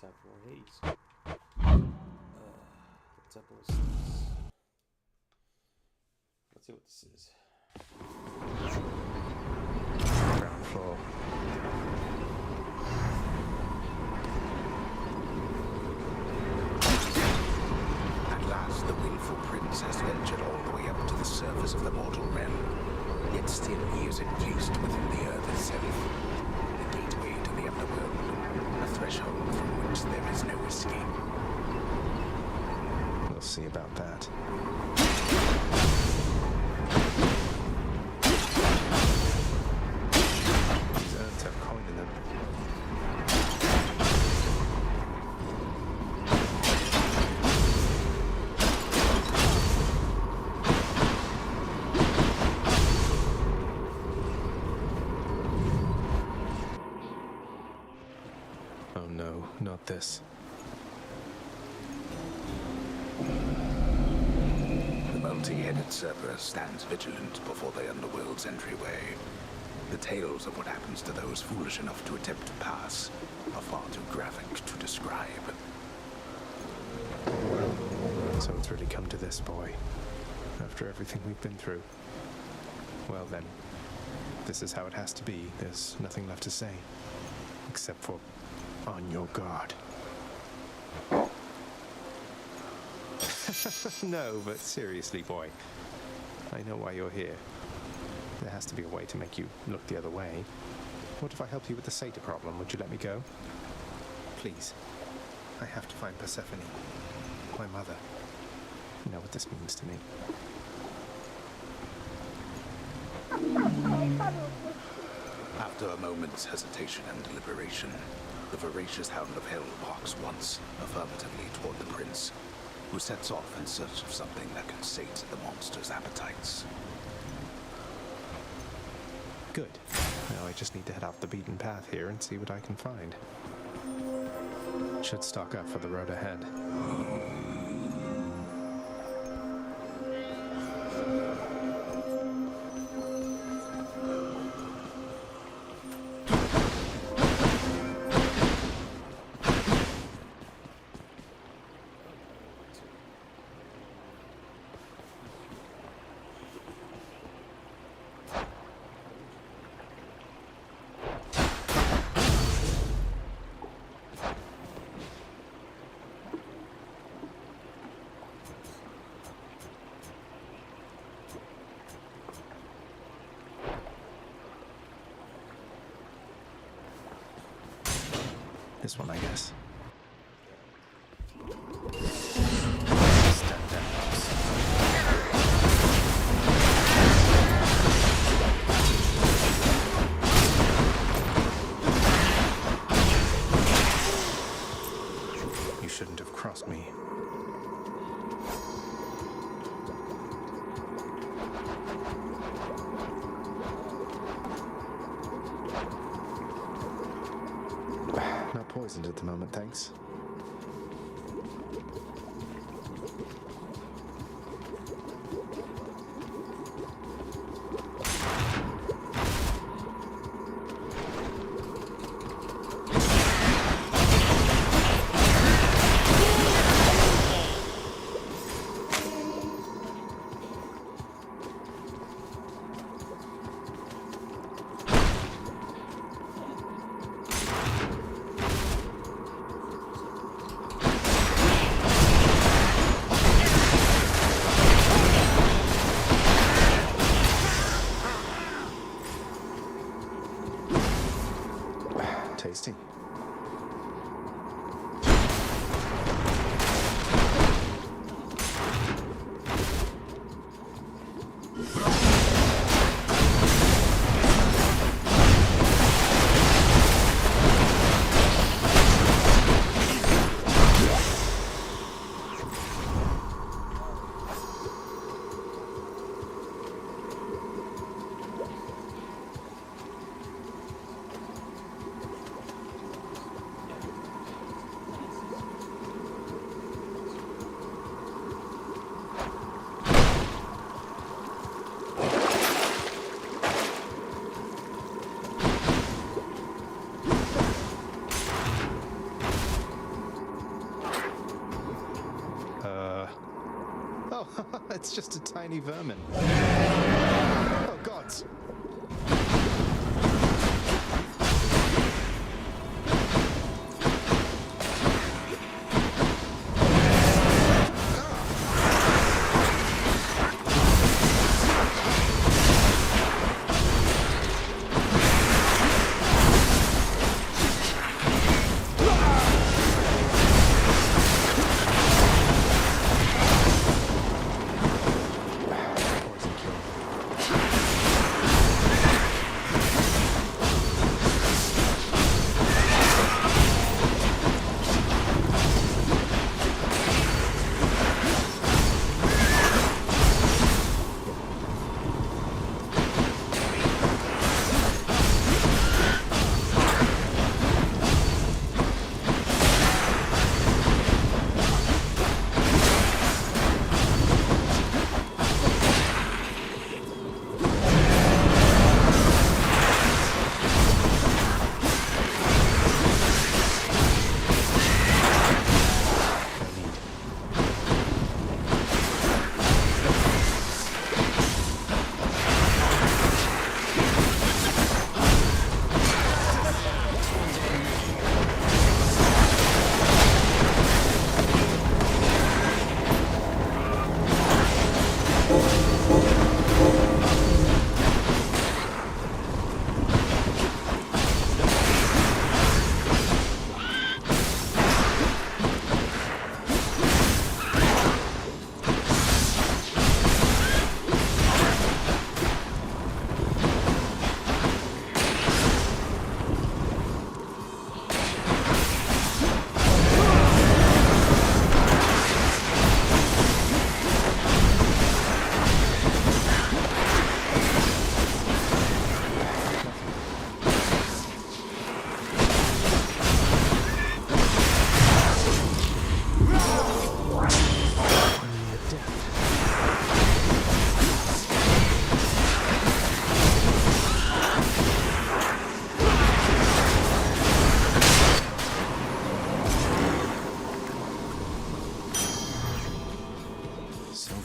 tap more haze. Let's open this. Let's see what this is. Ground floor. At last, the willful prince has ventured all the way up to the surface of the mortal realm. Yet still he is encased within the earth itself. The gateway to the underworld. A threshold from which there is no escape. We'll see about that. These urns have coin in them. Oh no, not this. The multi-headed Cerberus stands vigilant before the underworld's entryway. The tales of what happens to those foolish enough to attempt to pass are far too graphic to describe. So it's really come to this, boy. After everything we've been through. Well then, this is how it has to be. There's nothing left to say. Except for, on your guard. No, but seriously, boy. I know why you're here. There has to be a way to make you look the other way. What if I help you with the Satyr problem? Would you let me go? Please. I have to find Persephone. My mother. You know what this means to me. After a moment's hesitation and deliberation, the voracious Hound of Hell barks once, affirmatively toward the prince, who sets off in search of something that can sate the monster's appetites. Good. Now I just need to head off the beaten path here and see what I can find. Should stock up for the road ahead. This one, I guess. Stand down. You shouldn't have crossed me. Not poisoned at the moment, thanks. It's just a tiny vermin. Oh, gods!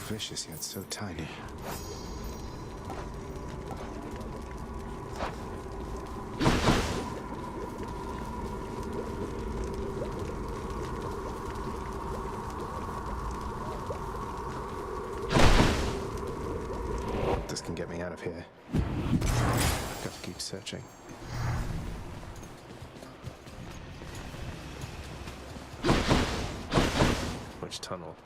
Vicious yet so tiny. This can get me out of here. Got to keep searching. Which tunnel?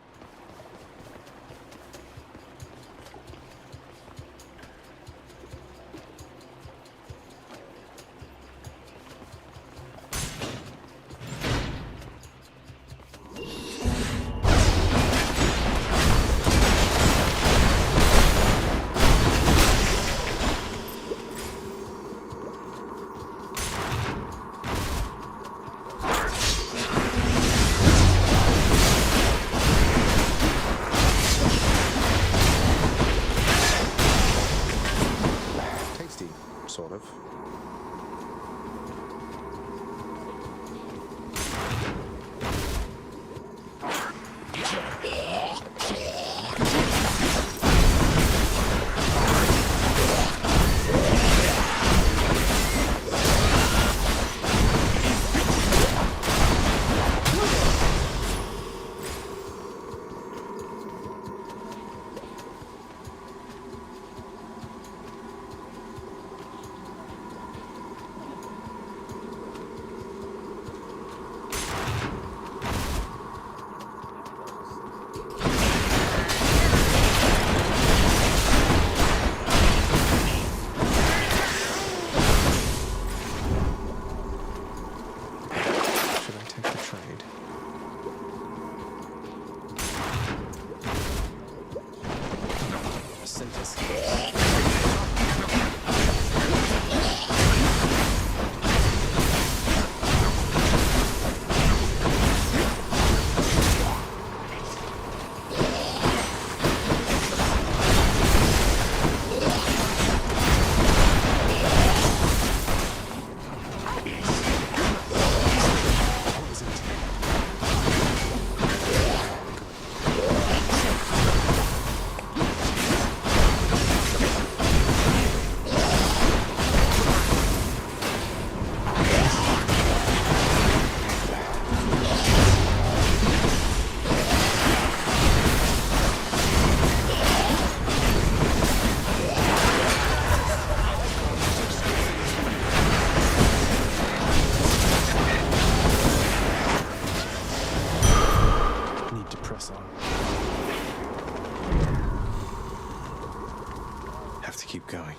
brakes on. Have to keep going.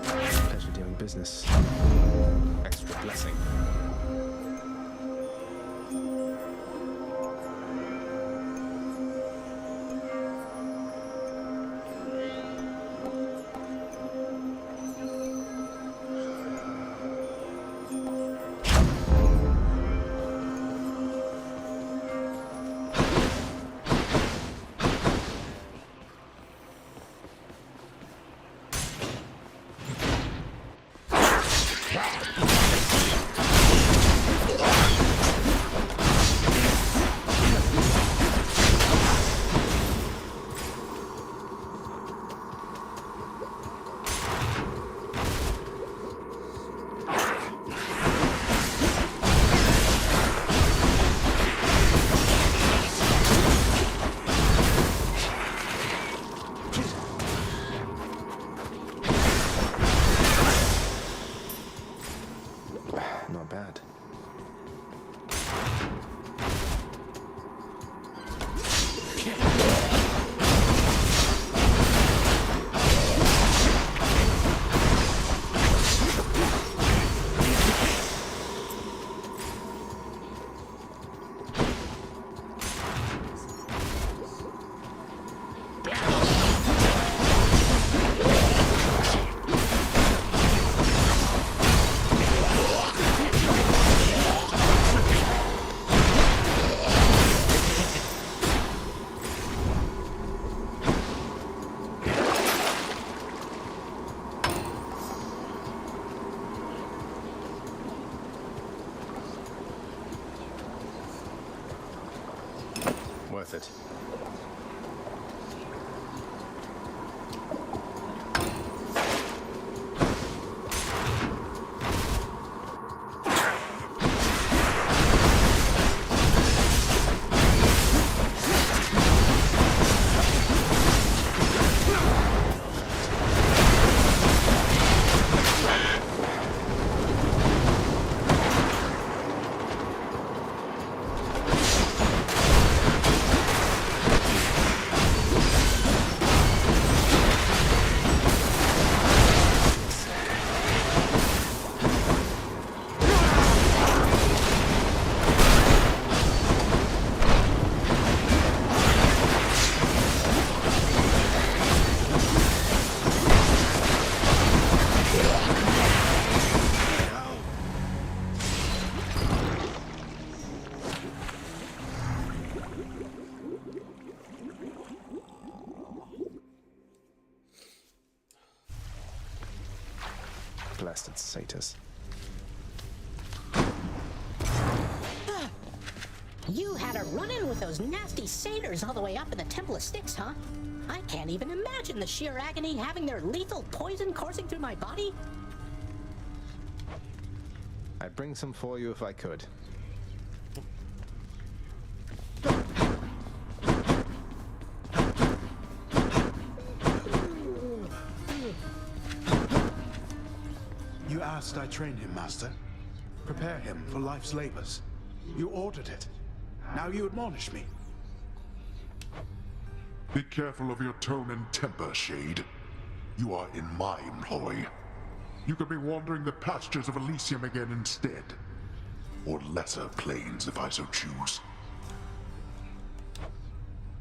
Pleasure doing business. Extra blessing. Not bad. Worth it. Blasted satyrs. You had a run-in with those nasty satyrs all the way up in the Temple of Styx, huh? I can't even imagine the sheer agony having their lethal poison coursing through my body. I'd bring some for you if I could. You asked I train him, Master. Prepare him for life's labors. You ordered it. Now you admonish me. Be careful of your tone and temper, Shade. You are in my employ. You could be wandering the pastures of Elysium again instead. Or lesser planes, if I so choose.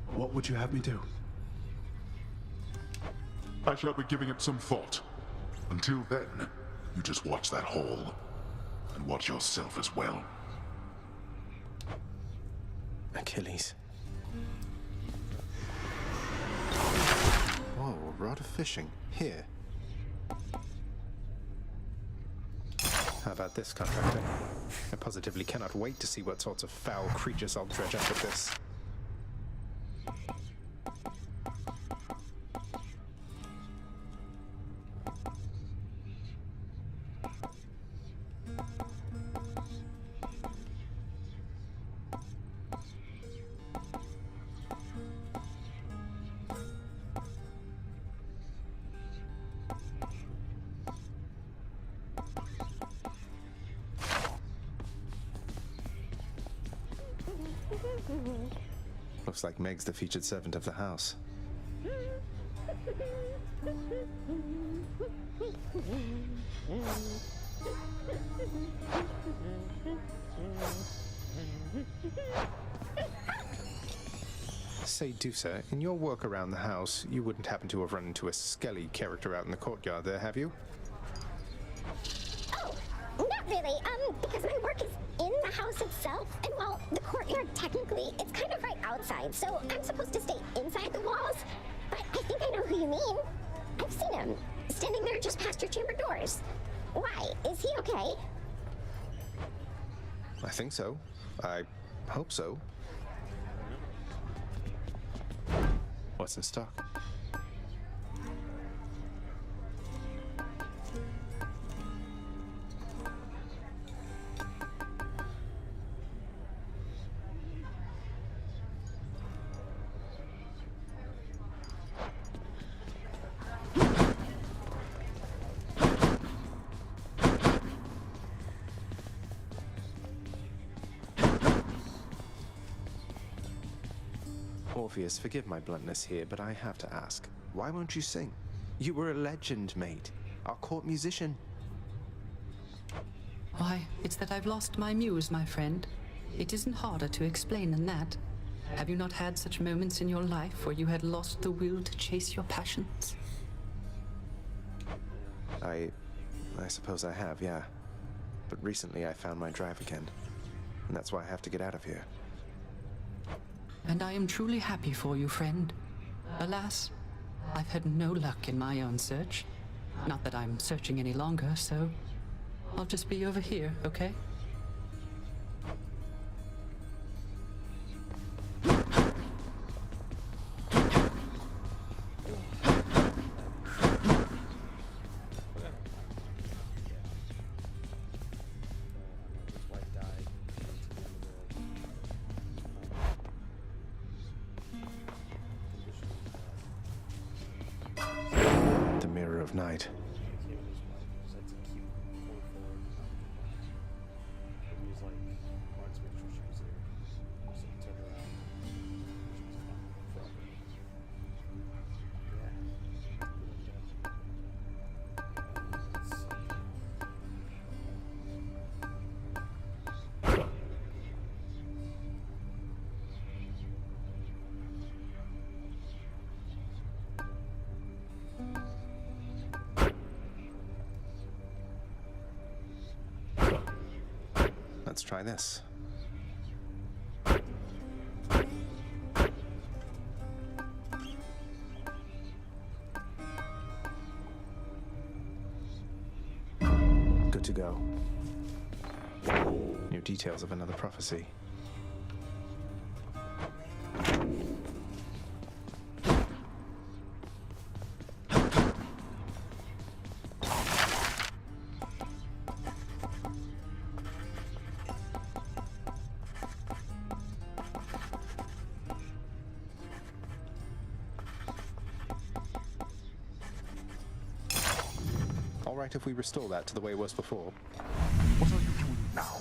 What would you have me do? I shall be giving it some thought. Until then, you just watch that hall. And watch yourself as well. Achilles. Whoa, a rod of fishing. Here. How about this, contractor? I positively cannot wait to see what sorts of foul creatures I'll dredge up with this. Looks like Meg's the featured servant of the house. Say, Dusa, in your work around the house, you wouldn't happen to have run into a Skelly character out in the courtyard there, have you? Oh, not really. Because my work is in the house itself, and while the courtyard technically, it's kind of right outside, so I'm supposed to stay inside the walls. But I think I know who you mean. I've seen him, standing there just past your chamber doors. Why? Is he okay? I think so. I hope so. What's in stock? Orpheus, forgive my bluntness here, but I have to ask, why won't you sing? You were a legend, mate. Our court musician. Why, it's that I've lost my muse, my friend. It isn't harder to explain than that. Have you not had such moments in your life where you had lost the will to chase your passions? I suppose I have, yeah. But recently I found my drive again. And that's why I have to get out of here. And I am truly happy for you, friend. Alas, I've had no luck in my own search. Not that I'm searching any longer, so I'll just be over here, okay? The Mirror of Night. Let's try this. Good to go. New details of another prophecy. All right if we restore that to the way it was before. What are you doing now?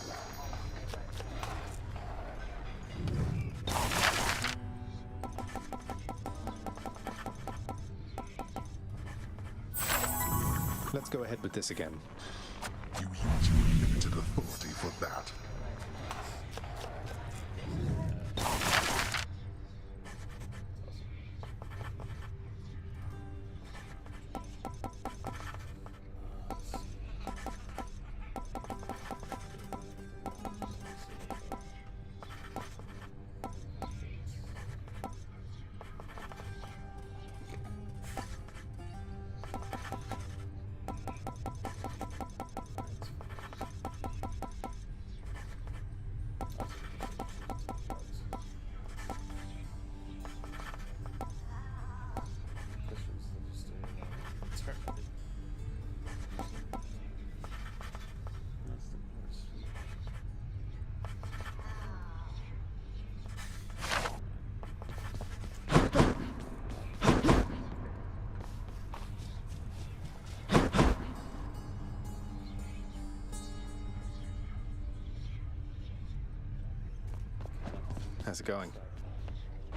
Let's go ahead with this again. You use your limited authority for that. How's it going?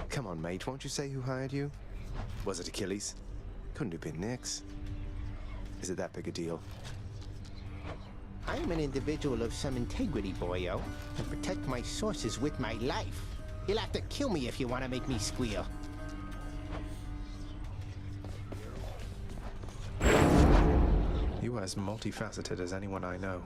Come on, mate, won't you say who hired you? Was it Achilles? Couldn't have been Nyx. Is it that big a deal? I'm an individual of some integrity, boyo, and protect my sources with my life. You'll have to kill me if you want to make me squeal. You are as multifaceted as anyone I know.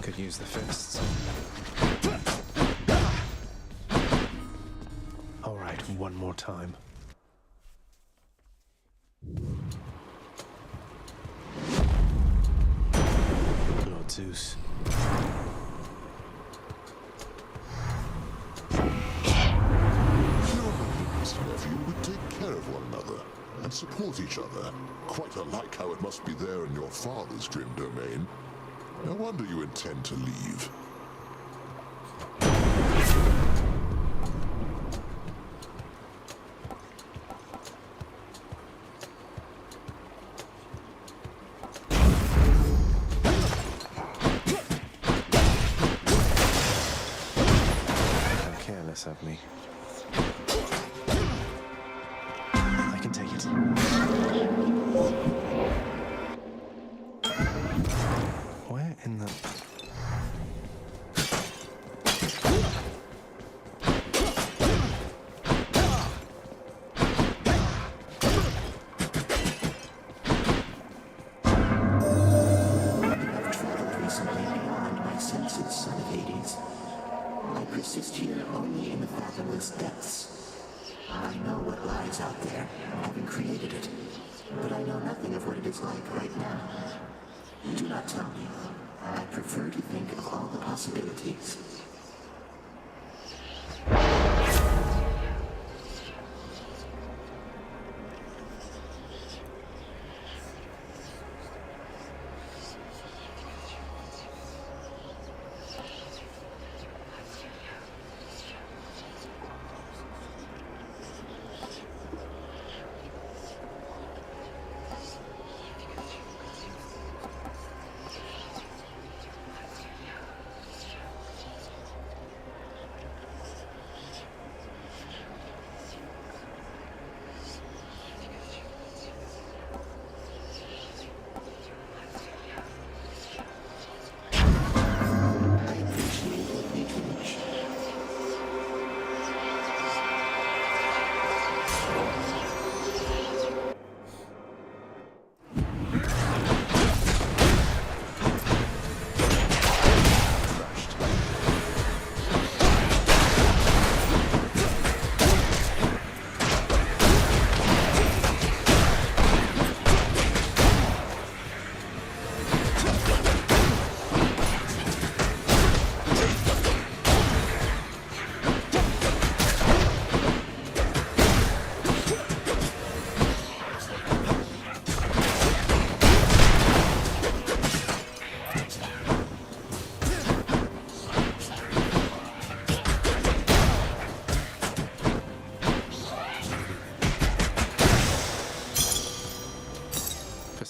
Could use the fists. All right, one more time. Lord Zeus. Nephew would take care of one another and support each other, quite unlike how it must be there in your father's grim domain. No wonder you intend to leave. How careless of me. I can take it. Where in the... I've traveled recently beyond my senses, son of Hades. I persist here only in the fathomless depths. I know what lies out there, having created it, but I know nothing of what it is like right now. Do not tell me. I prefer to think of all the possibilities.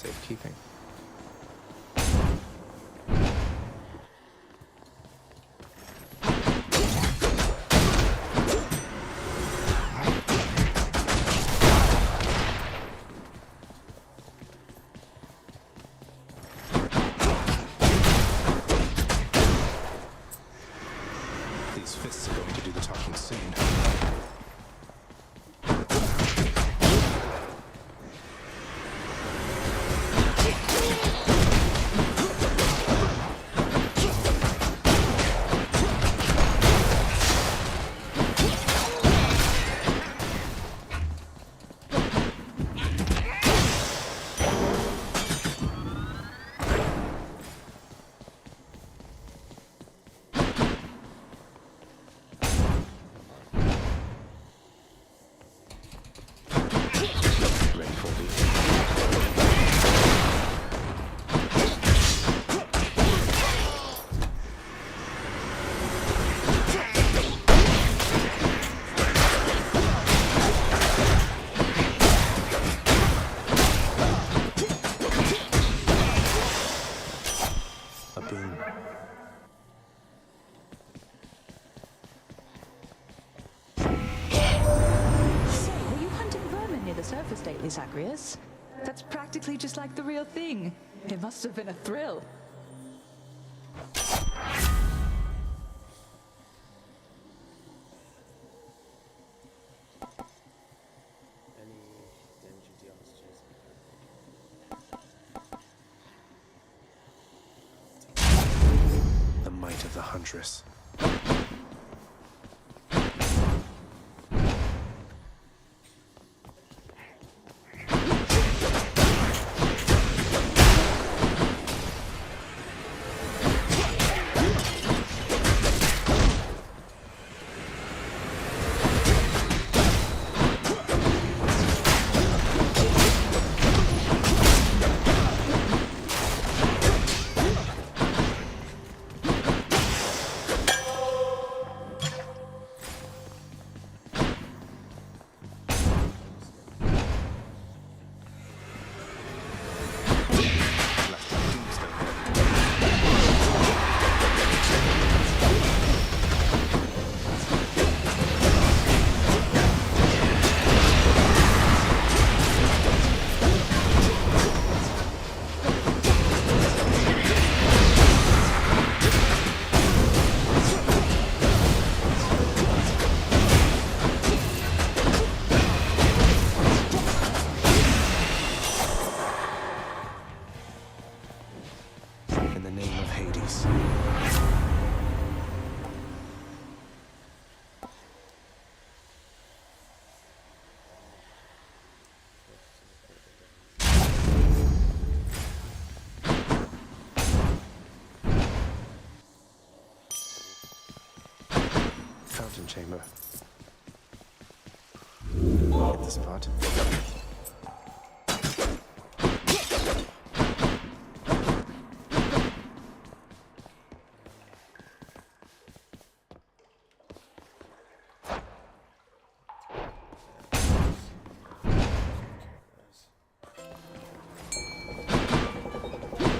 safekeeping. These fists are going to do the talking soon. Surface lately, Zagreus. That's practically just like the real thing. It must have been a thrill. Any dungeon geologist? The might of the Huntress. Fountain chamber. Hit the spot.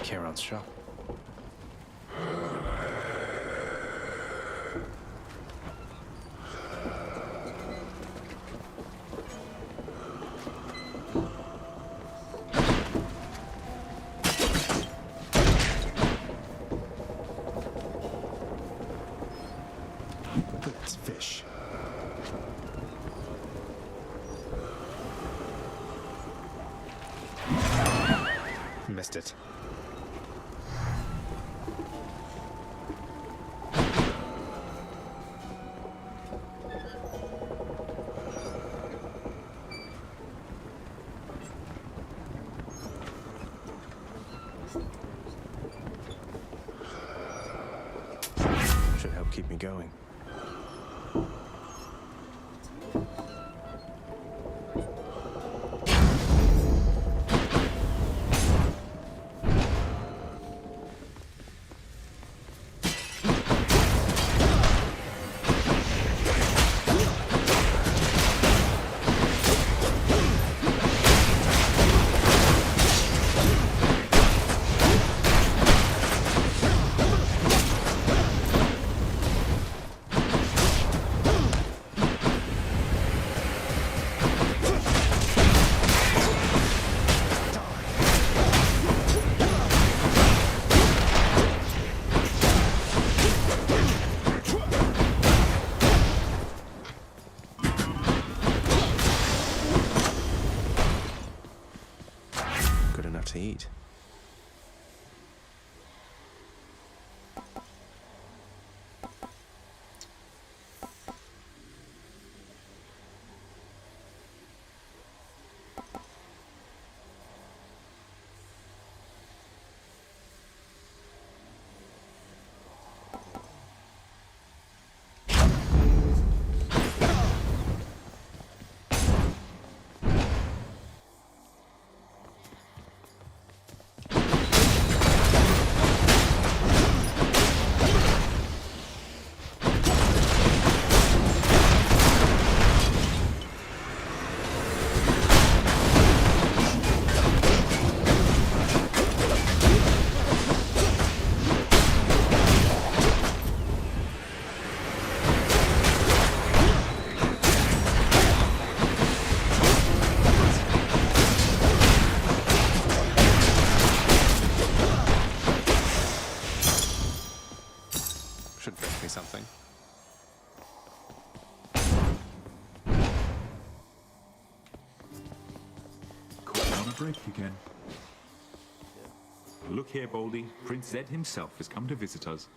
Charon's shop. That's fish. Missed it. Should help keep me going. need. Should fetch me something. Caught on a break again. Look here, Boldy. Prince Zed himself has come to visit us.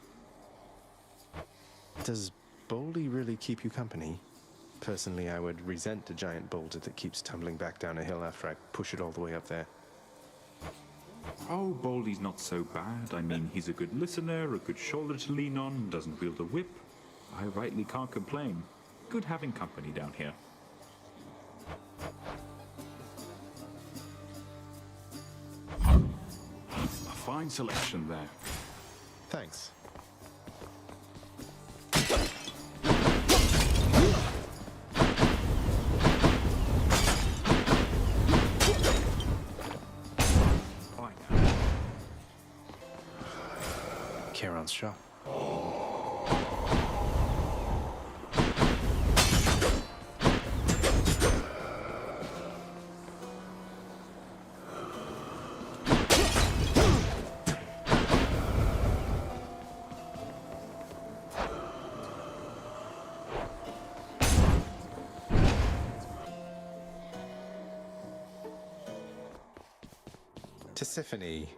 Does Boldy really keep you company? Personally, I would resent a giant boulder that keeps tumbling back down a hill after I push it all the way up there. Oh, Boldy's not so bad. I mean, he's a good listener, a good shoulder to lean on, doesn't wield a whip. I rightly can't complain. Good having company down here. A fine selection there. Thanks. Charon's shop. Tisiphone.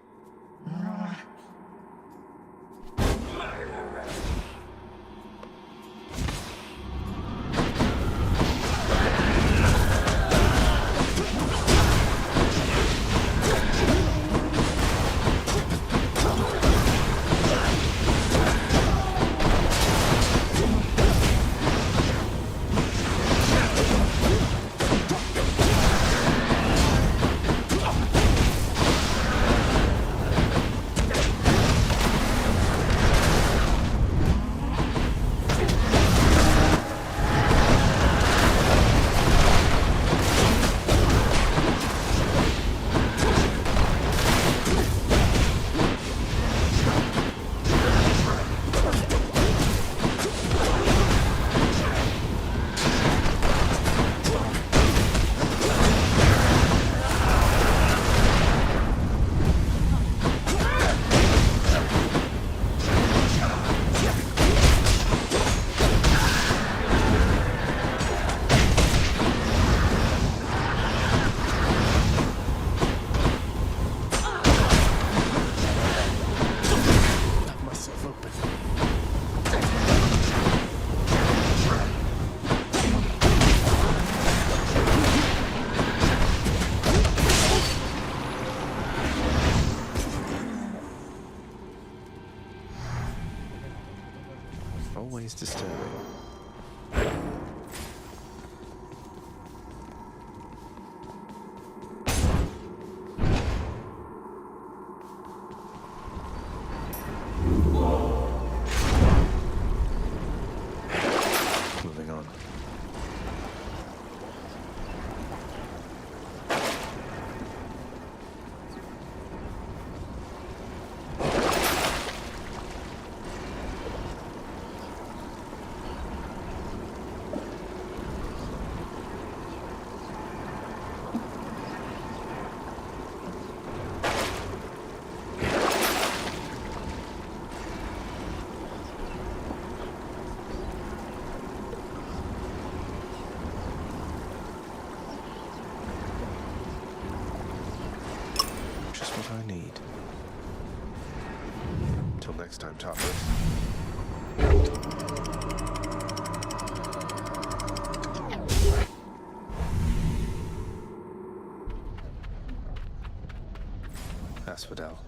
Always disturbing. Moving on. what I need. Till next time, Topper. Asphodel.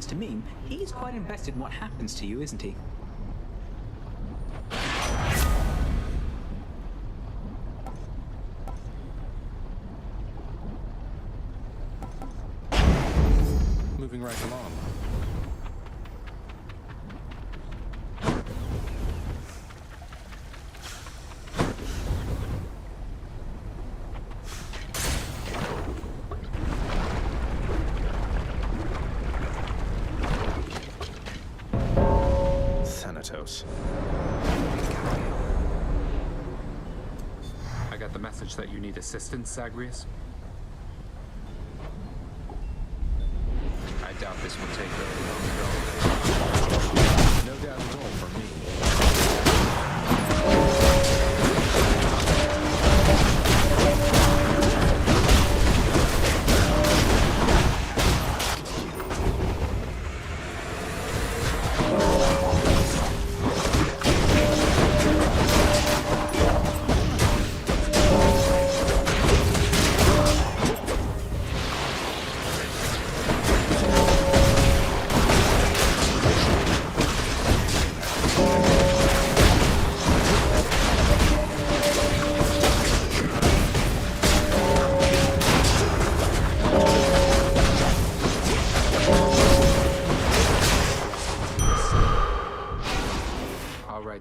To me, he's quite invested in what happens to you, isn't he? Moving right along. I got the message that you need assistance, Zagreus. I doubt this will take very long at all. No doubt at all for me.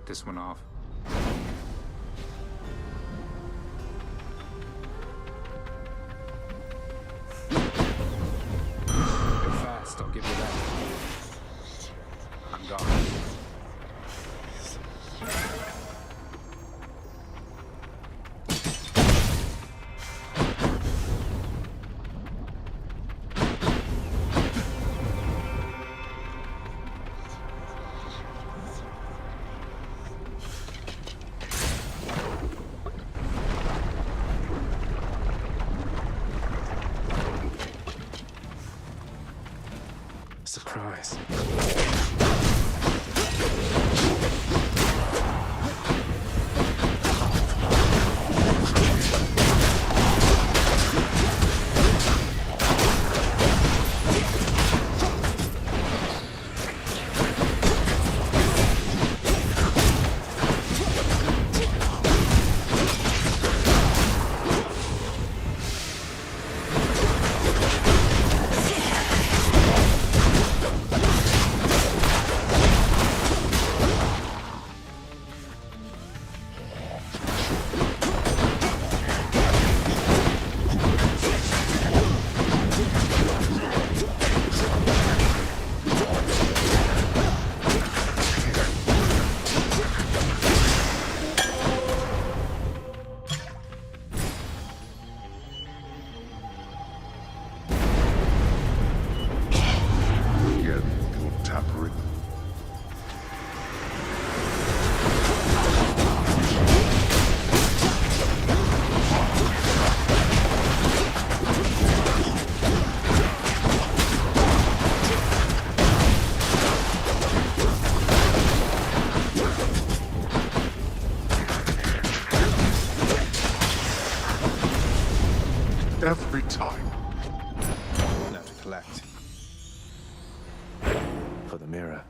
This one off. You're fast, I'll give you that. I'm gone. Surprise. Every time. Now to collect. For the mirror.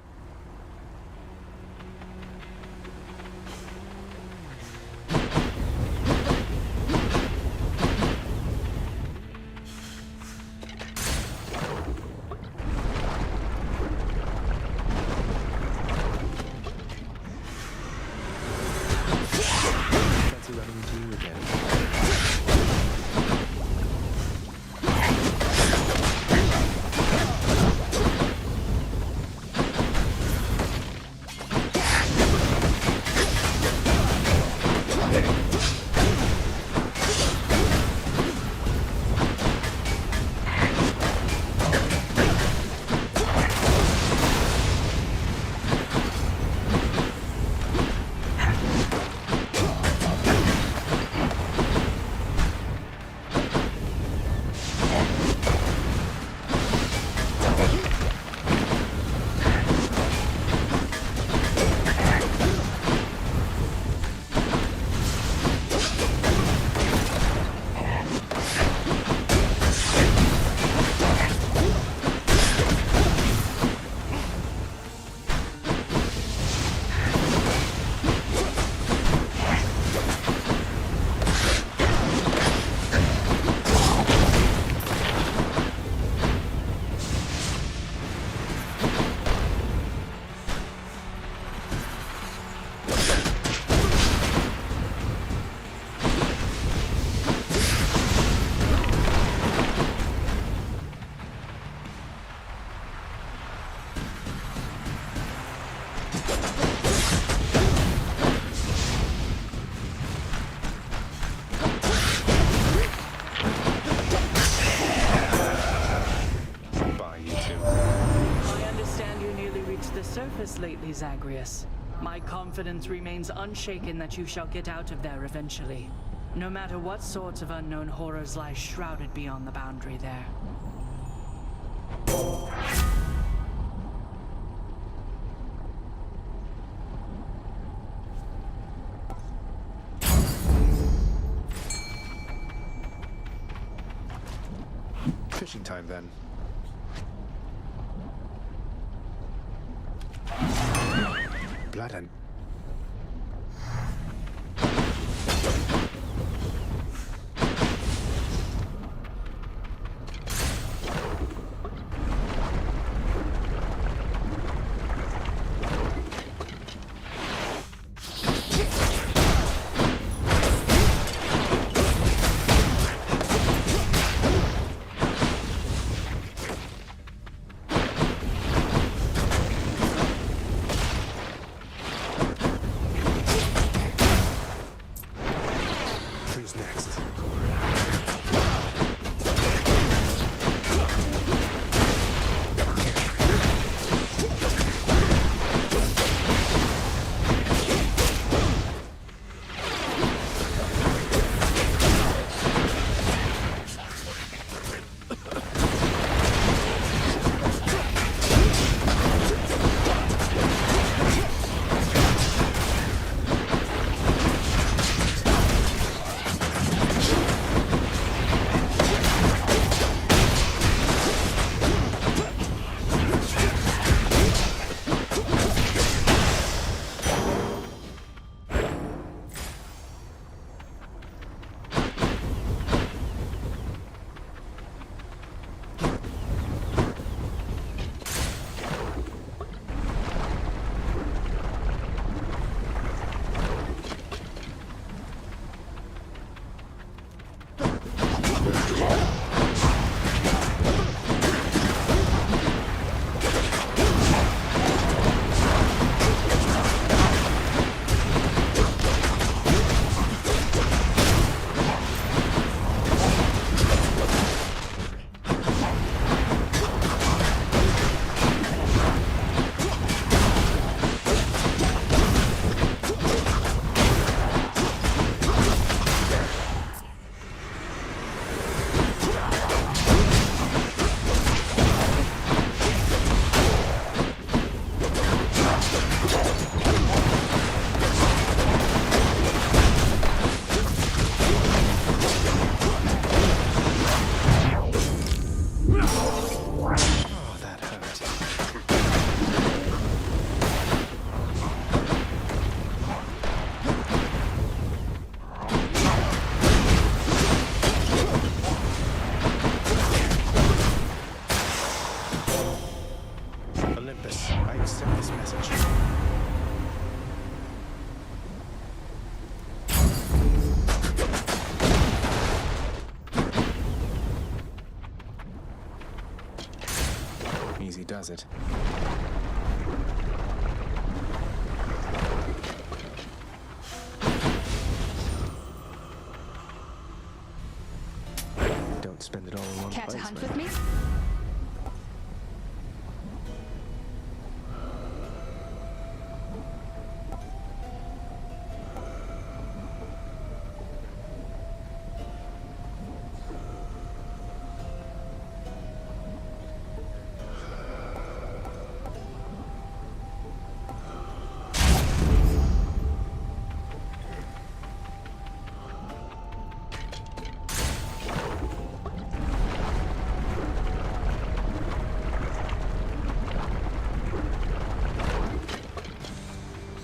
Lately, Zagreus. My confidence remains unshaken that you shall get out of there eventually, no matter what sorts of unknown horrors lie shrouded beyond the boundary there. Fishing time, then. Blood and... Easy does it. Won't spend it all in one Care place. to hunt will with you? me?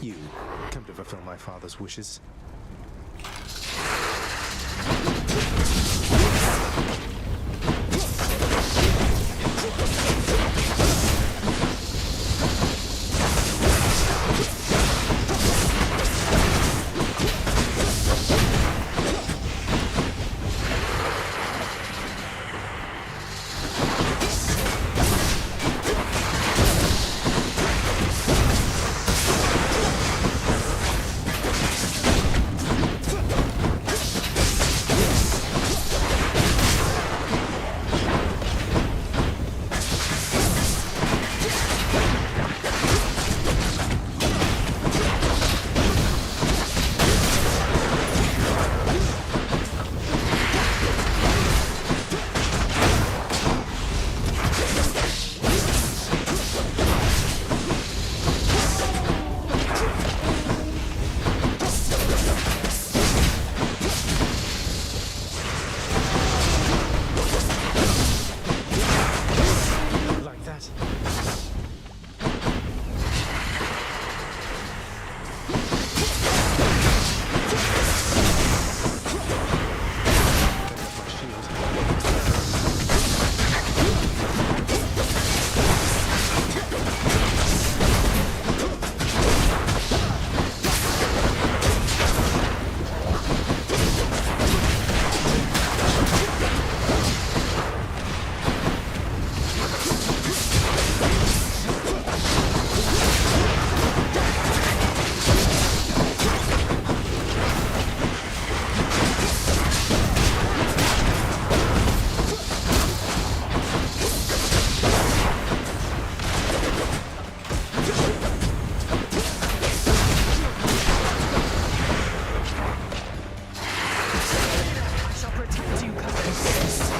You come to fulfill my father's wishes. Like that. I shall protect you, cousin.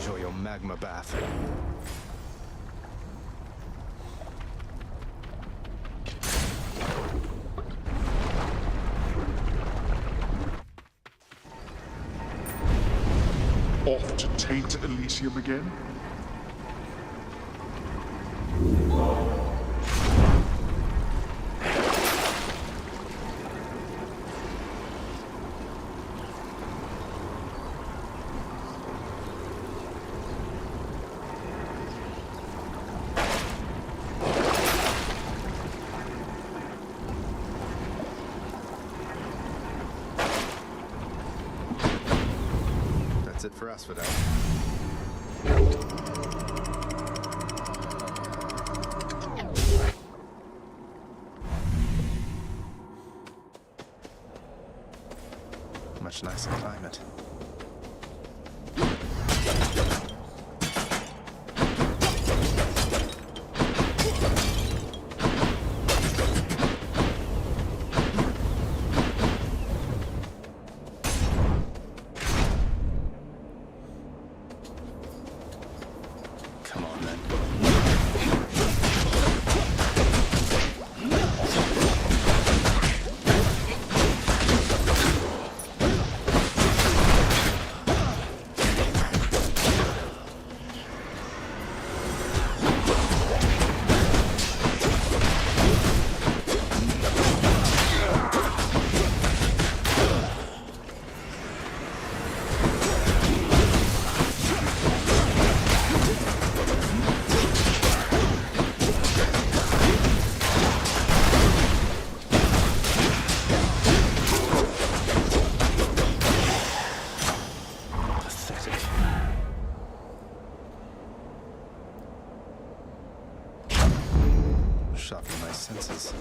Enjoy your magma bath. Off to taint Elysium again? That's it for us for now. Much nicer climate. Come on then. sharpen my senses.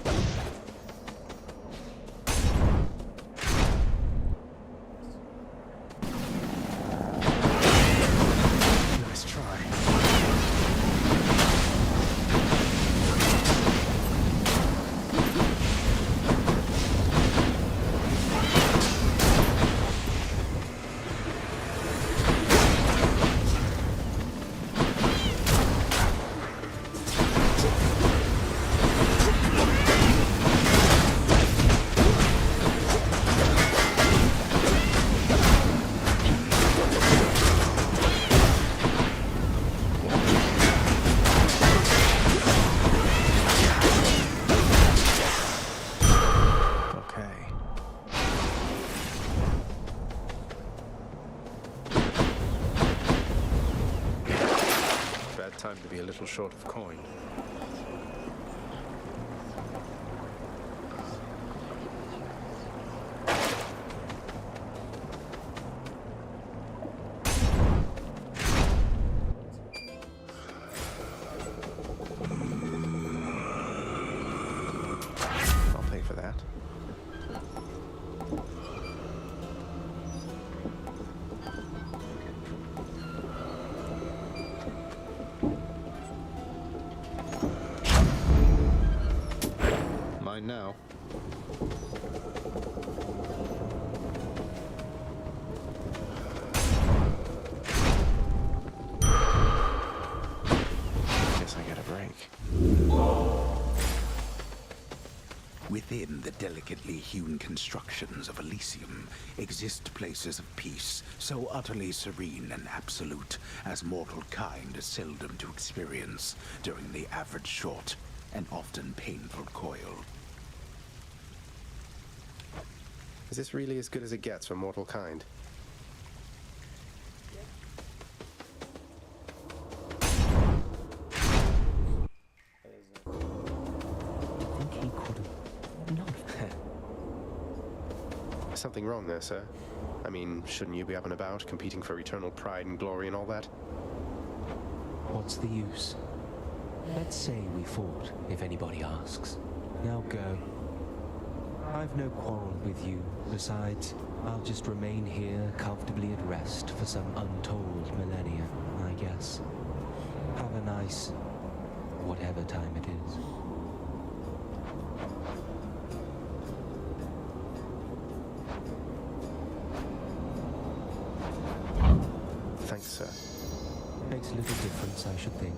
Nice try. Time to be a little short of coin. I'll pay for that. Now. Guess I get a break. Within the delicately hewn constructions of Elysium exist places of peace so utterly serene and absolute as mortal kind is seldom to experience during the average short and often painful coil. Is this really as good as it gets for mortal kind? I think he could have not. Something wrong there, sir? I mean, shouldn't you be up and about, competing for eternal pride and glory and all that? What's the use? Let's say we fought, if anybody asks. Now go. I've no quarrel with you. Besides, I'll just remain here comfortably at rest for some untold millennia, I guess. Have a nice... whatever time it is. Thanks, sir. Makes a little difference, I should think.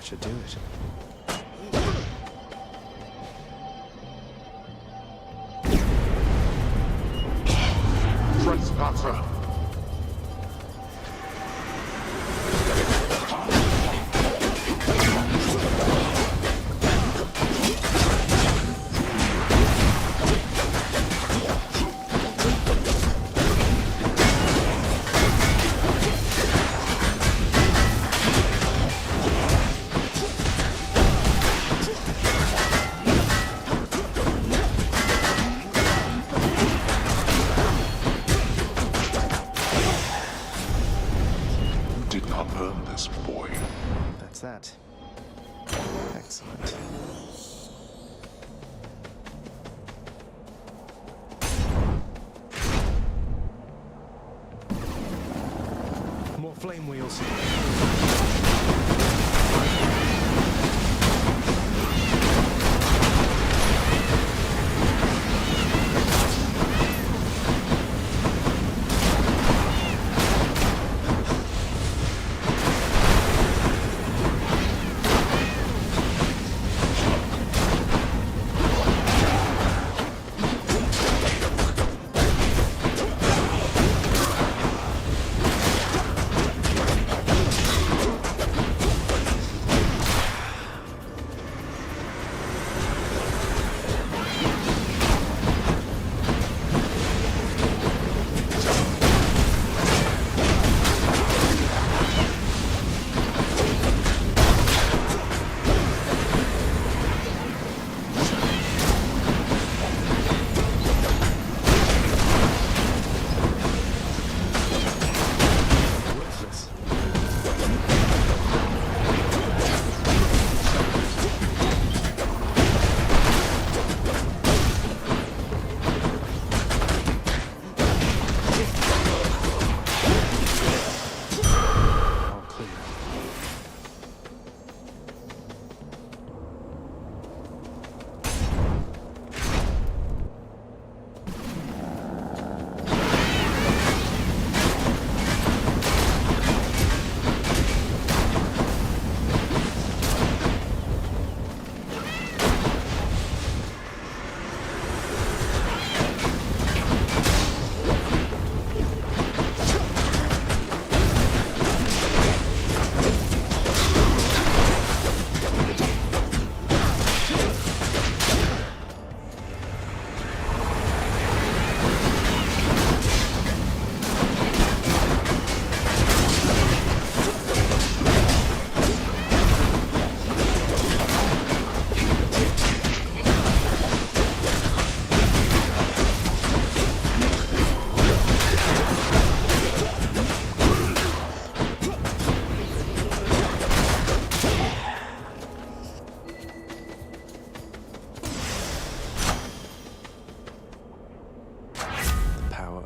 Should do it. Trespasser! did not earn this, boy. That's that. Excellent. More flame wheels.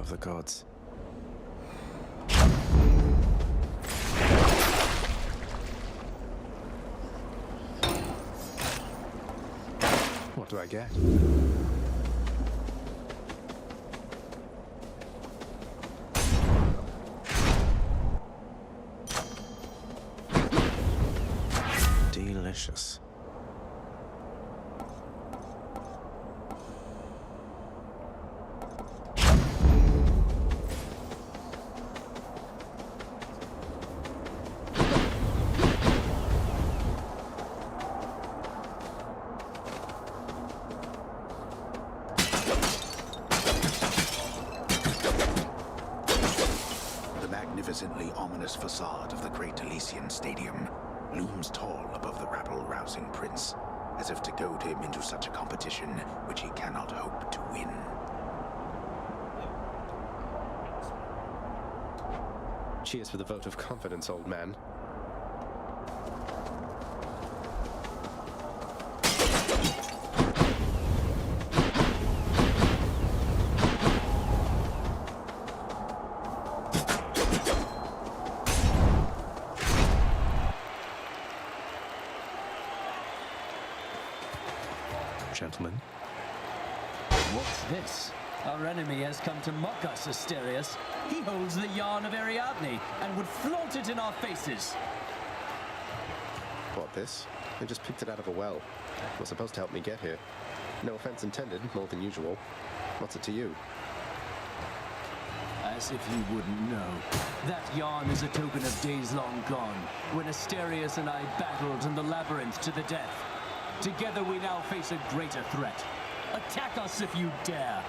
The gods. What do I get? Delicious. Magnificently ominous facade of the Great Elysian Stadium looms tall above the rabble-rousing prince, as if to goad him into such a competition which he cannot hope to win. Cheers for the vote of confidence, old man. Gentlemen. What's this? Our enemy has come to mock us, Asterius. He holds the yarn of Ariadne and would flaunt it in our faces. What, this? They just picked it out of a well. It was supposed to help me get here. No offense intended, more than usual. What's it to you? As if you wouldn't know. That yarn is a token of days long gone, when Asterius and I battled in the labyrinth to the death. Together we now face a greater threat. Attack us if you dare!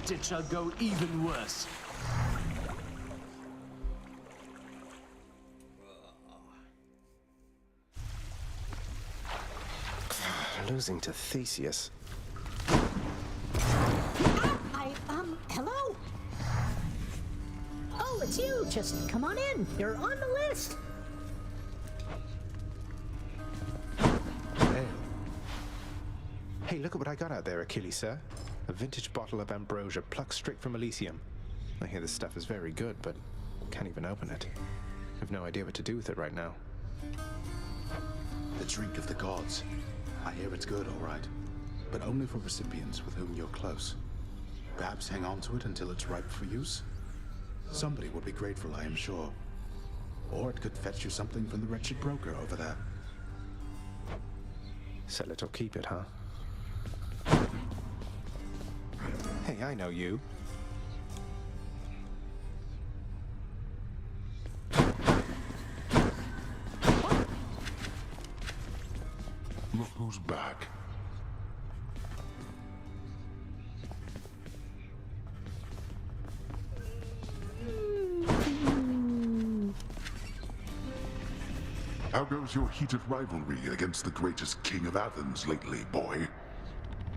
yet it shall go even worse. Losing to Theseus. Hello? Oh, it's you. Just come on in. You're on the list. Hey, look at what I got out there, Achilles, sir. A vintage bottle of ambrosia plucked straight from Elysium. I hear this stuff is very good, but can't even open it. I've no idea what to do with it right now. The drink of the gods. I hear it's good, all right. But only for recipients with whom you're close. Perhaps hang on to it until it's ripe for use? Somebody would be grateful, I am sure. Or it could fetch you something from the wretched broker over there. Sell it or keep it, huh? Hey, I know you. Look who's back. How goes your heated rivalry against the greatest king of Athens lately, boy?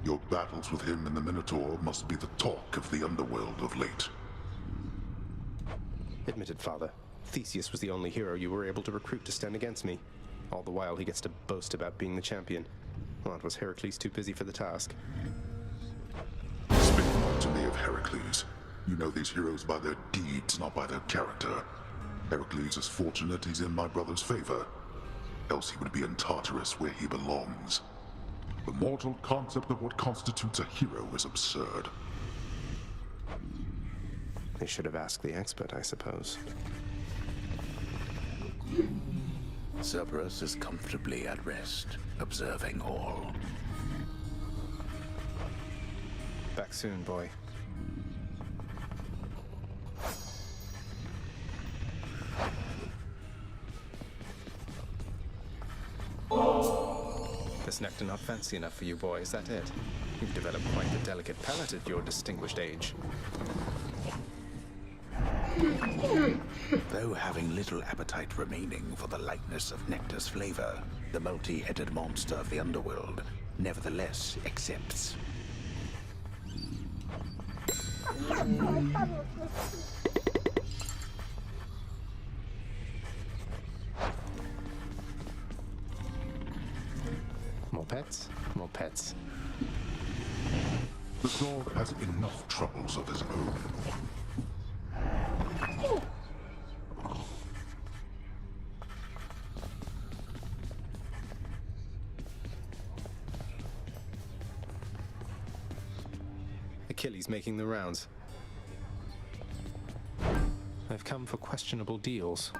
Your battles with him and the Minotaur must be the talk of the underworld of late. Admitted, father. Theseus was the only hero you were able to recruit to stand against me. All the while he gets to boast about being the champion. Well, was Heracles too busy for the task? Speak not to me of Heracles. You know these heroes by their deeds, not by their character. Heracles is fortunate he's in my brother's favor. Else he would be in Tartarus where he belongs. The mortal concept of what constitutes a hero is absurd. They should have asked the expert, I suppose. Cerberus is comfortably at rest, observing all. Back soon, boy. This nectar not fancy enough for you, boy, is that it? You've developed quite the delicate palate at your distinguished age. Though having little appetite remaining for the lightness of nectar's flavor, the multi-headed monster of the underworld nevertheless accepts. More pets? More pets. The dog has enough troubles of his own. Achilles making the rounds. I've come for questionable deals.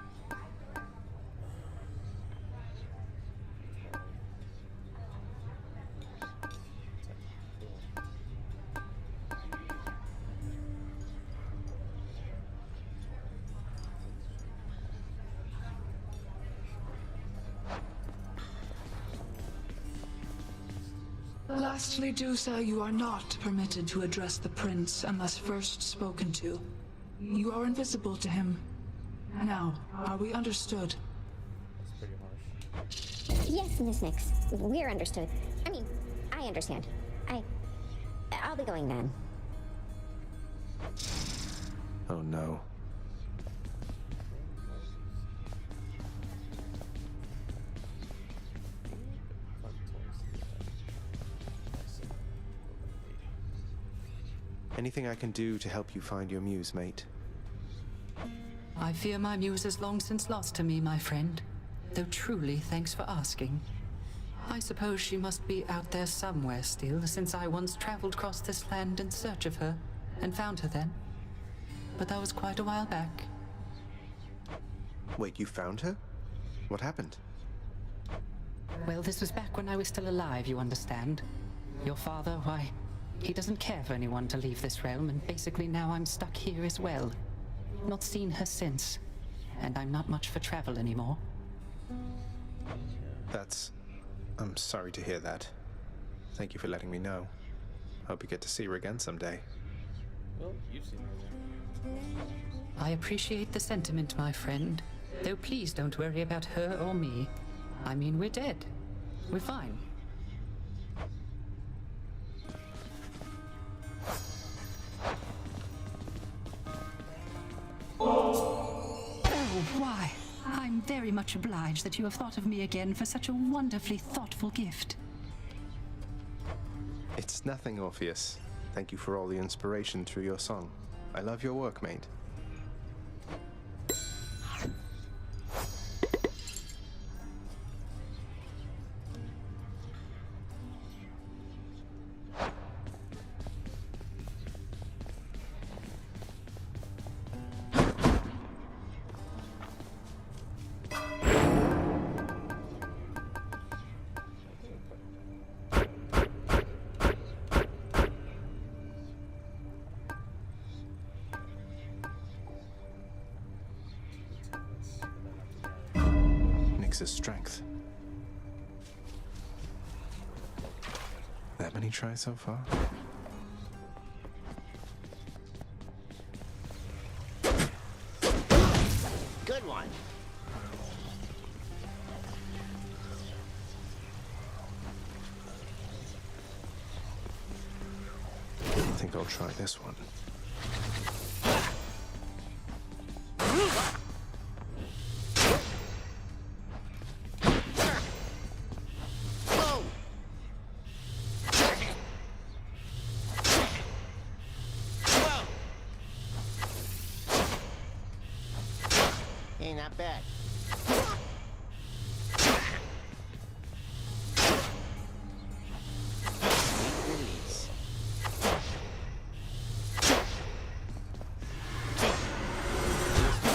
Lastly, Dusa, you are not permitted to address the prince unless first spoken to. You are invisible to him. Now, are we understood? Yes, Miss Nix. We're understood. I mean, I understand. I'll be going then. Oh no. Anything I can do to help you find your muse, mate? I fear my muse is long since lost to me, my friend. Though truly, thanks for asking. I suppose she must be out there somewhere still, since I once traveled across this land in search of her, and found her then. But that was quite a while back. Wait, you found her? What happened? Well, this was back when I was still alive, you understand. Your father, why, he doesn't care for anyone to leave this realm, and basically now I'm stuck here as well. Not seen her since, and I'm not much for travel anymore. I'm sorry to hear that. Thank you for letting me know. Hope you get to see her again someday. Well, you've seen her there. I appreciate the sentiment, my friend. Though please don't worry about her or me. I mean, we're dead. We're fine. Oh, why? I'm very much obliged that you have thought of me again for such a wonderfully thoughtful gift. It's nothing, Orpheus. Thank you for all the inspiration through your song. I love your work, mate. Nyx's strength. That many tries so far? Good one. I think I'll try this one. Hey, not bad. Sweet release.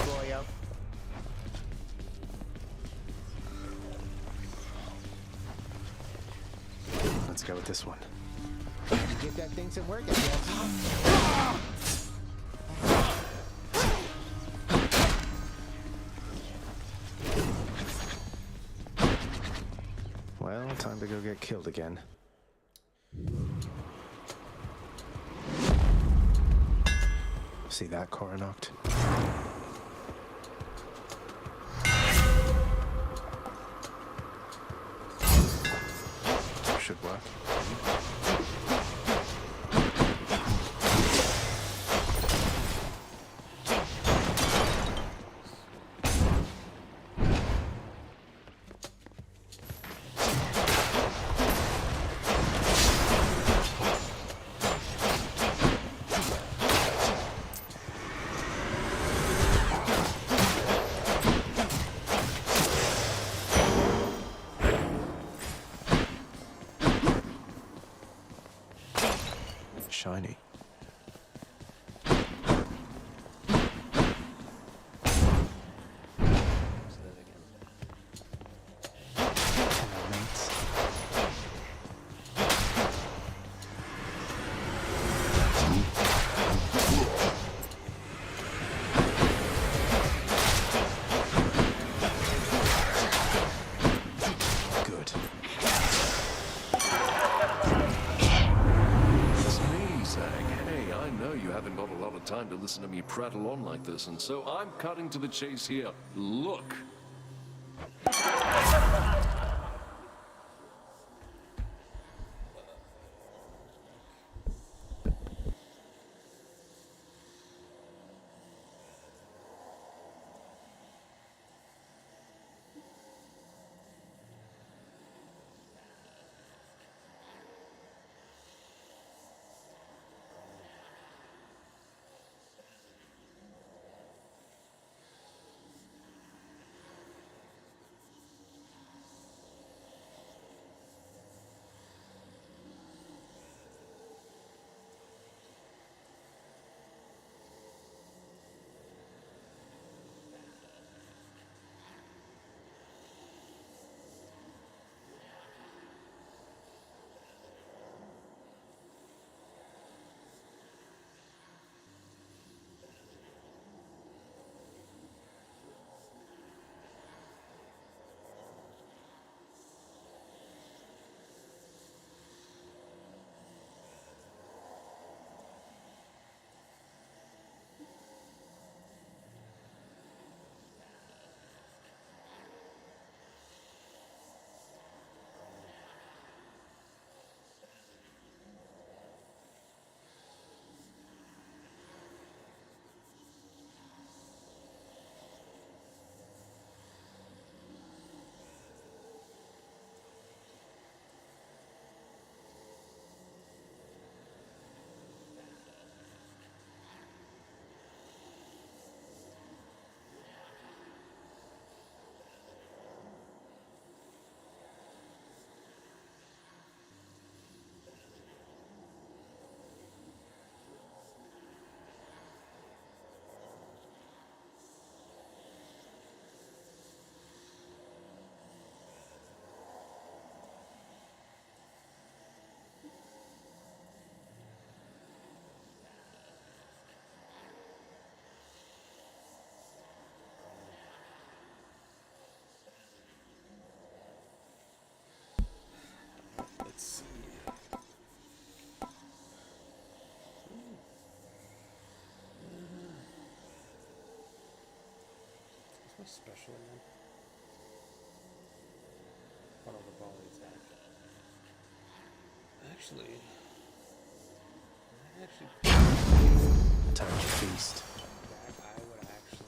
Boyo. Let's go with this one. Give that thing some work, I guess. Well, time to go get killed again. See that, Coronoct? Should work. Shiny. Good. It's me, Zag. Hey, I know you haven't got a lot of time to listen to me prattle on like this, and so I'm cutting to the chase here. Look! My special man. Funnel the volley attack. Actually. Time to feast. I would actually.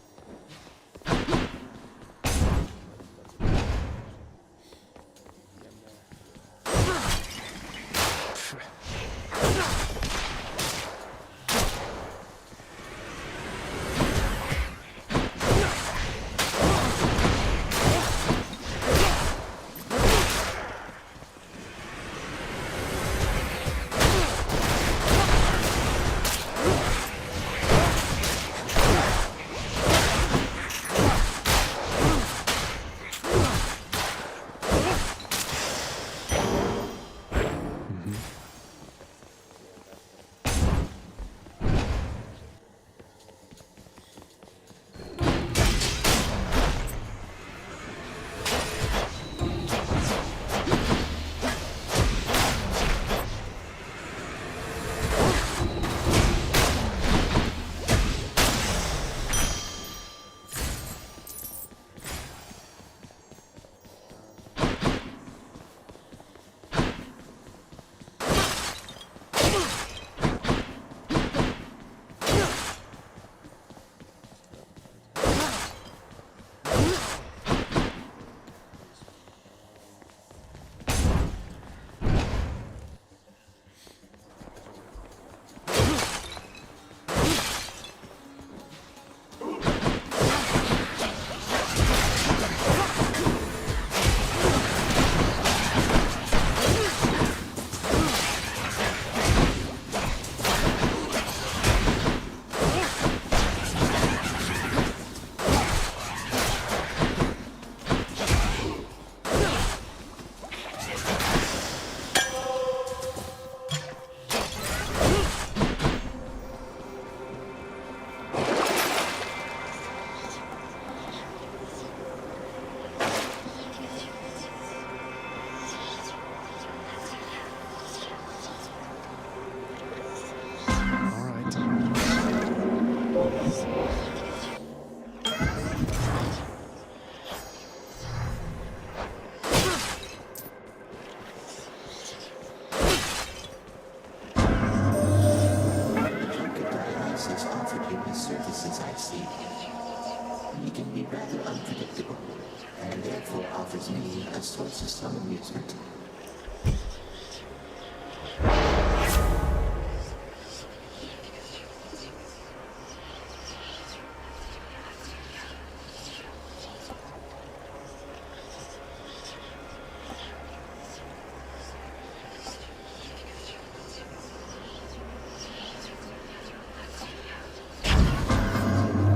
services I see. He can be rather unpredictable, and therefore offers me a source of some amusement.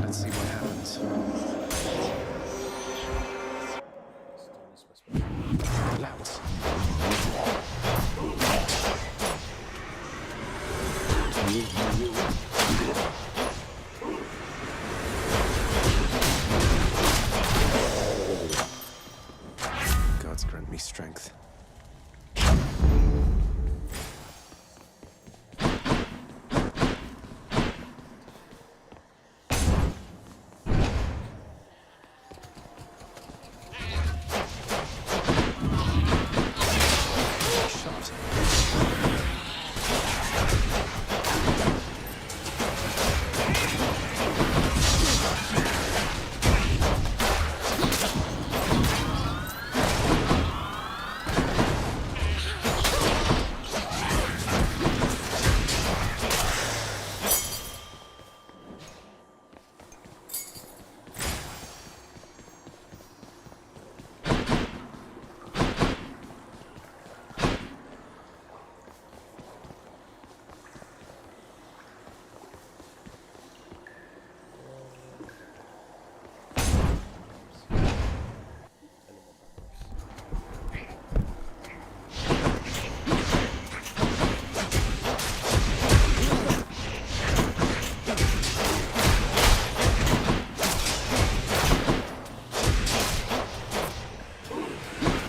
Let's see what happens. Louds. Gods grant me strength.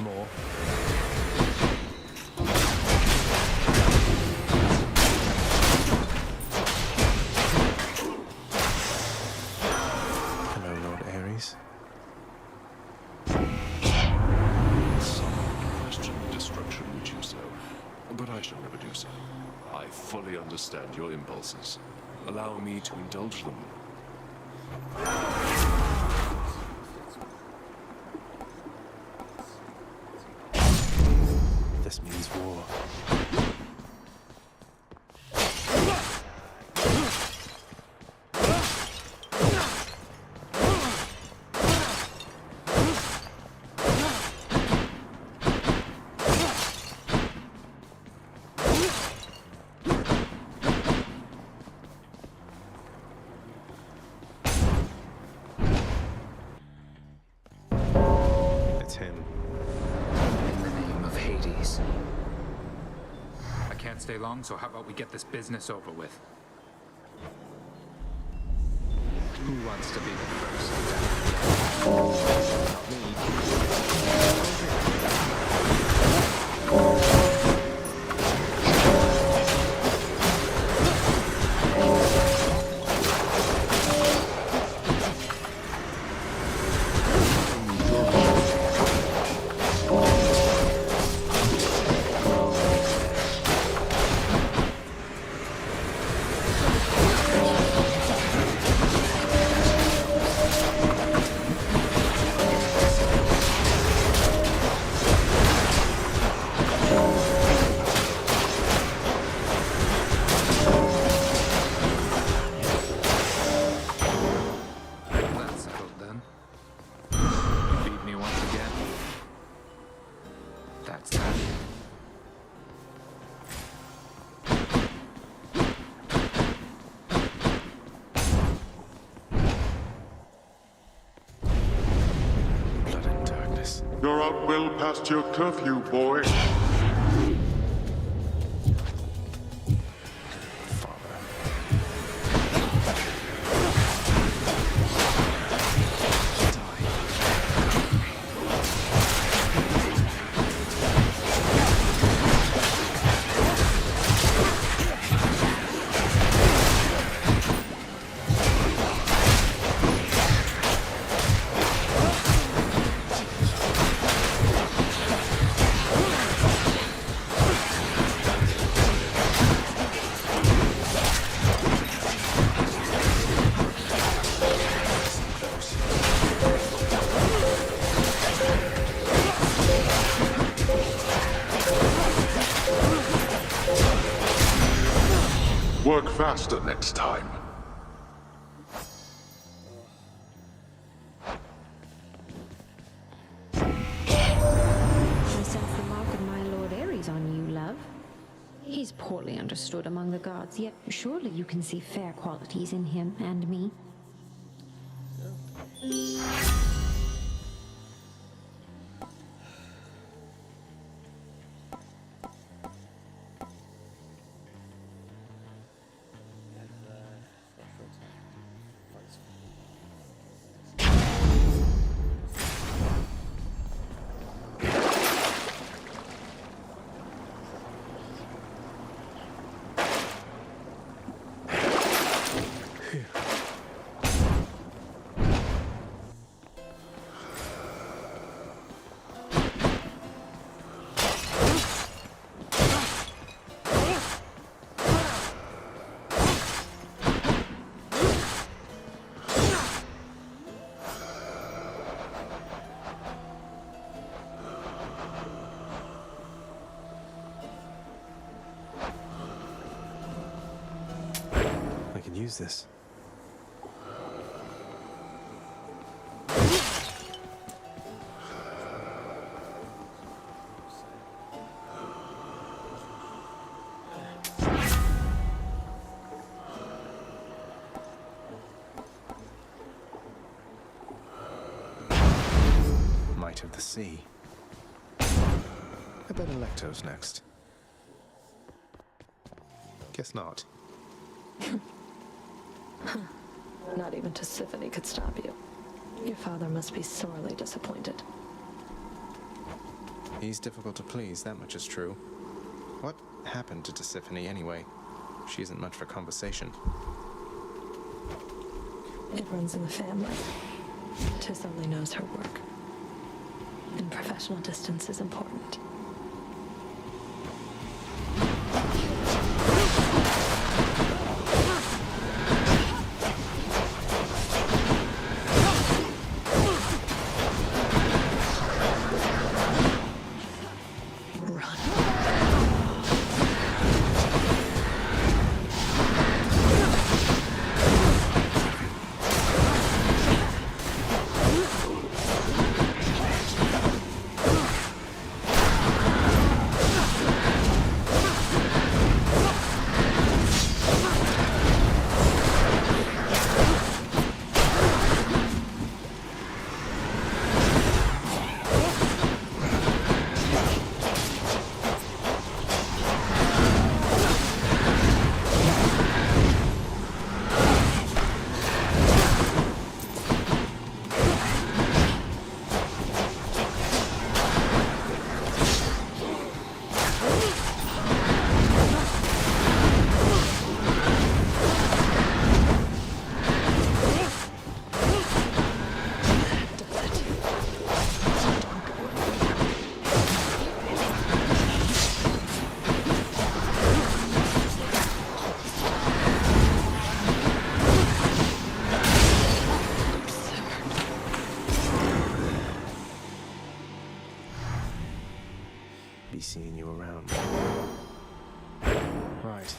More. Hello, Lord Ares. fully understand your impulses. Allow me to indulge them. This means war. It's him. In the name of Hades. I can't stay long, so how about we get this business over with? Who wants to be the first? Not That's settled then. You beat me once again. That's that. Blood and darkness. You're out well past your curfew, boy. Work faster next time. I sense the mark of my Lord Ares on you, love. He's poorly understood among the gods, yet surely you can see fair qualities in him and me. I can use this. Might of the Sea. I bet Electo's next. Guess not. Not even Tisiphone could stop you. Your father must be sorely disappointed. He's difficult to please, that much is true. What happened to Tisiphone anyway? She isn't much for conversation. It runs in the family. Tis only knows her work. And professional distance is important. be seeing you around. Right.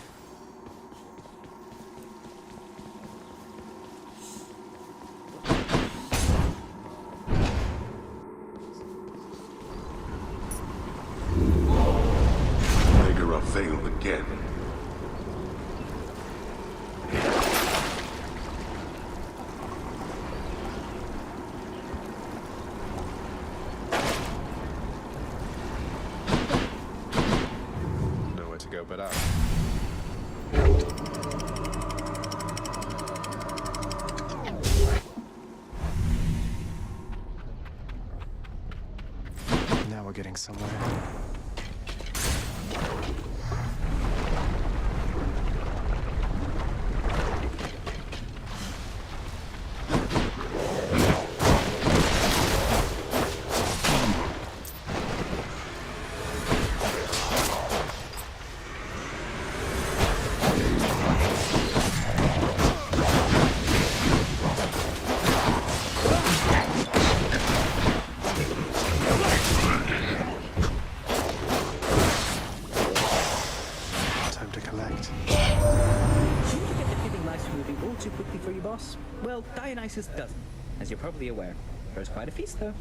Megara failed again. Nowhere to go but up. Now we're getting somewhere. Time to collect. Seems to get the feeling life's moving all too quickly for you, boss. Well, Dionysus doesn't, as you're probably aware. There's quite a feast, though.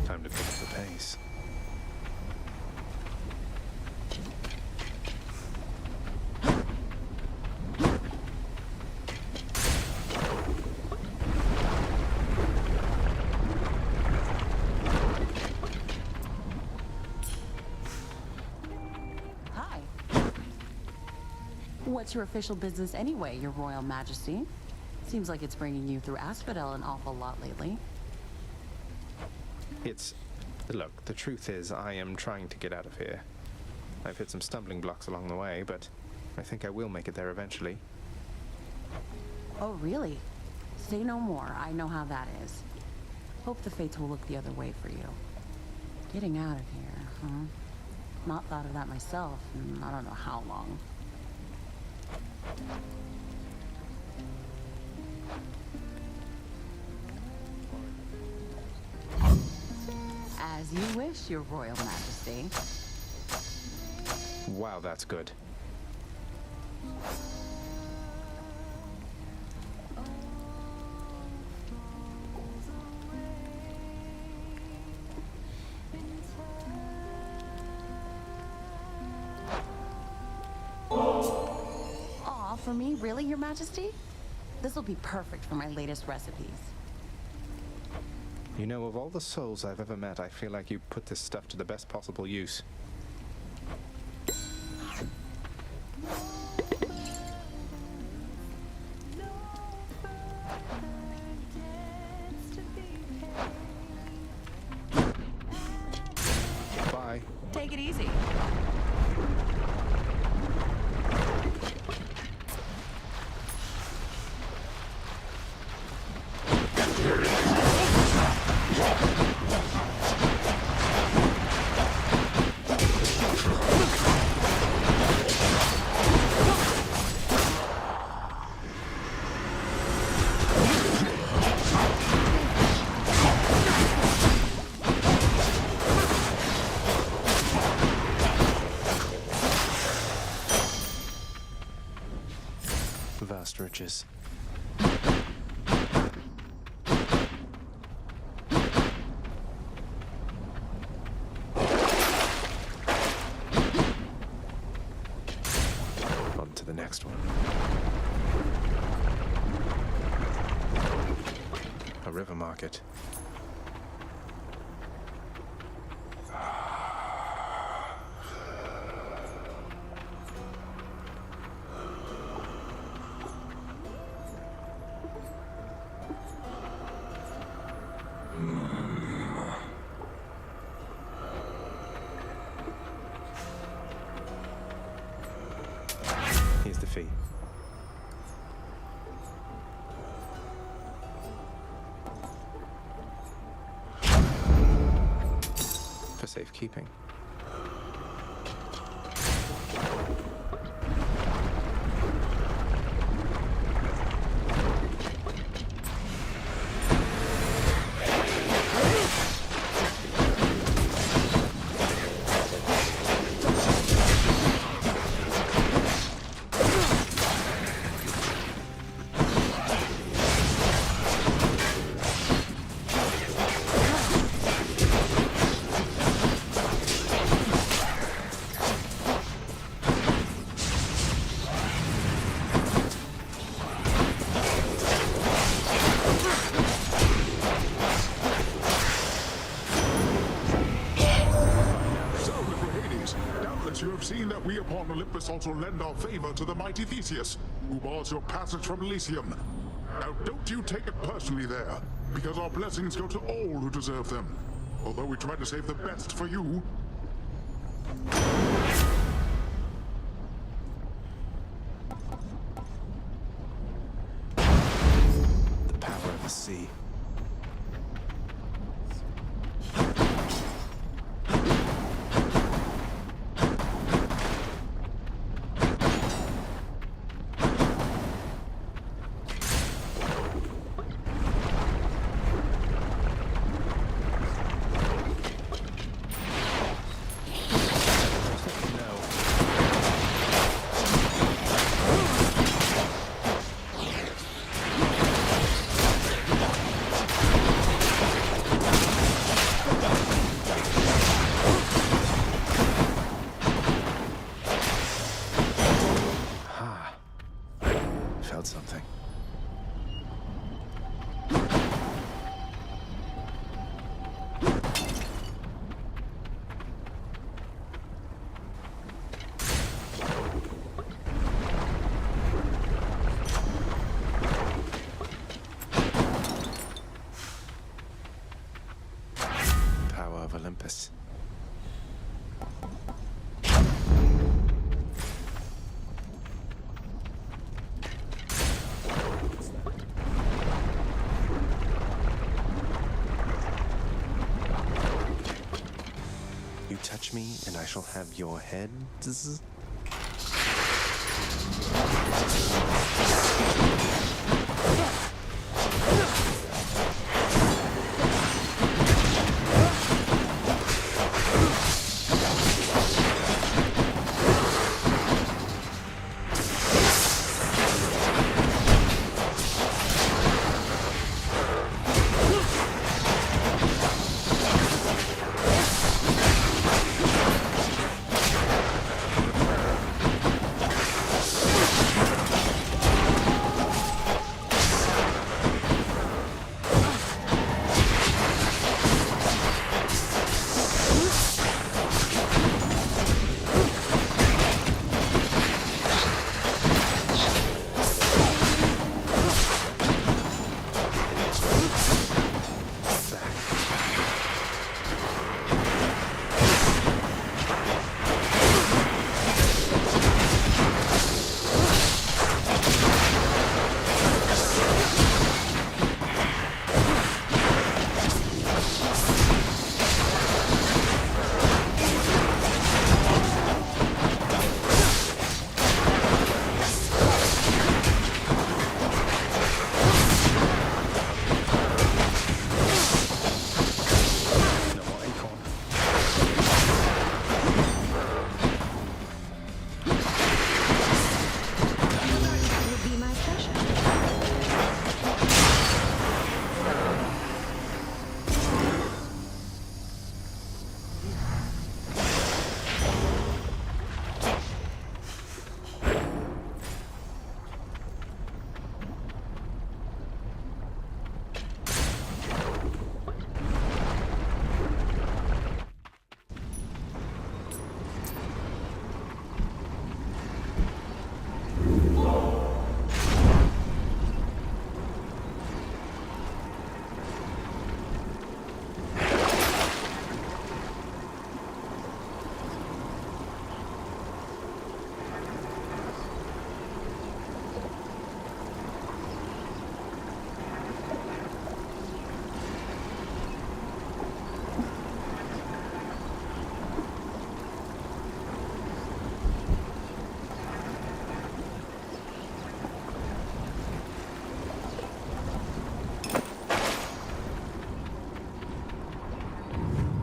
Time to pick up the pace. Hi. What's your official business anyway, Your Royal Majesty? Seems like it's bringing you through Asphodel an awful lot lately. Look, the truth is, I am trying to get out of here. I've hit some stumbling blocks along the way, but I think I will make it there eventually. Oh, really? Say no more. I know how that is. Hope the fates will look the other way for you. Getting out of here, huh? Not thought of that myself in I don't know how long. As you wish, Your Royal Majesty. Wow, that's good. Aw, for me? Really, Your Majesty? This'll be perfect for my latest recipes. You know, of all the souls I've ever met, I feel like you put this stuff to the best possible use. Bye. Take it easy. Vast riches. On to the next one. A river market. Here's the fee. For safekeeping. upon Olympus also lend our favor to the mighty Theseus, who bars your passage from Elysium. Now don't you take it personally there, because our blessings go to all who deserve them. Although we try to save the best for you. The power of the sea. Something. Power of Olympus. Touch me, and I shall have your heads.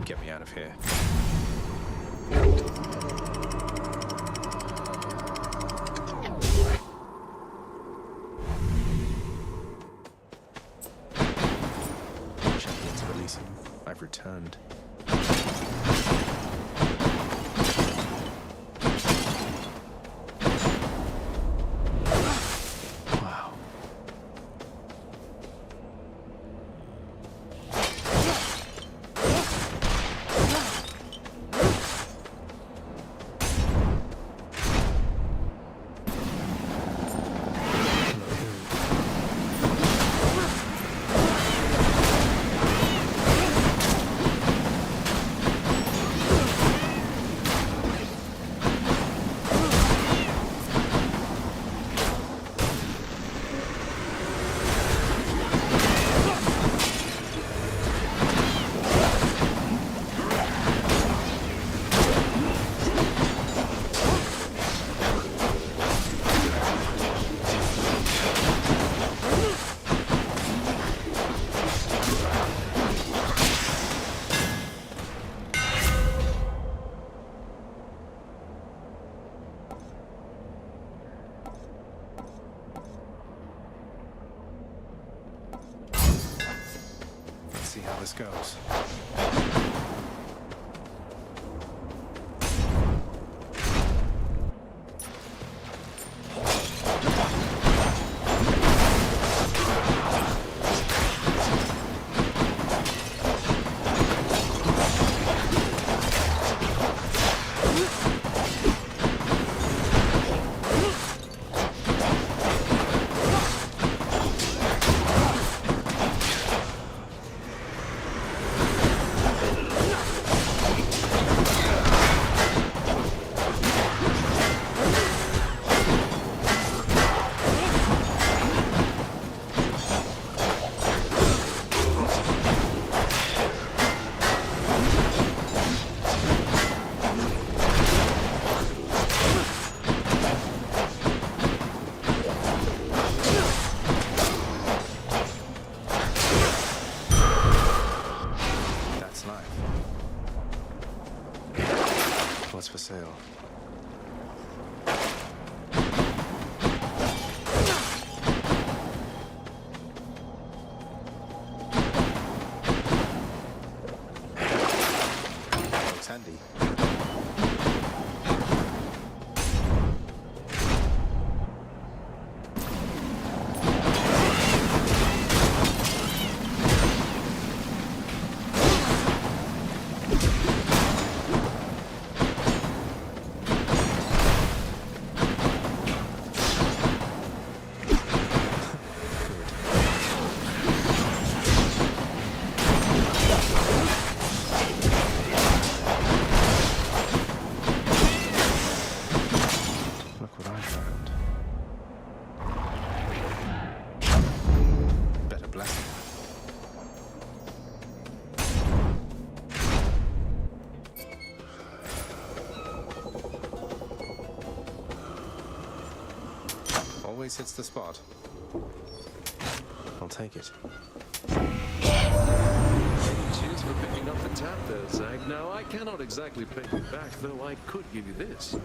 Get me out of here. Champions of Elysium, I've returned. how this goes. What's for sale? Looks handy. Always hits the spot. I'll take it. Cheers for picking up the tab there, Zag. Now, I cannot exactly pay you back, though I could give you this.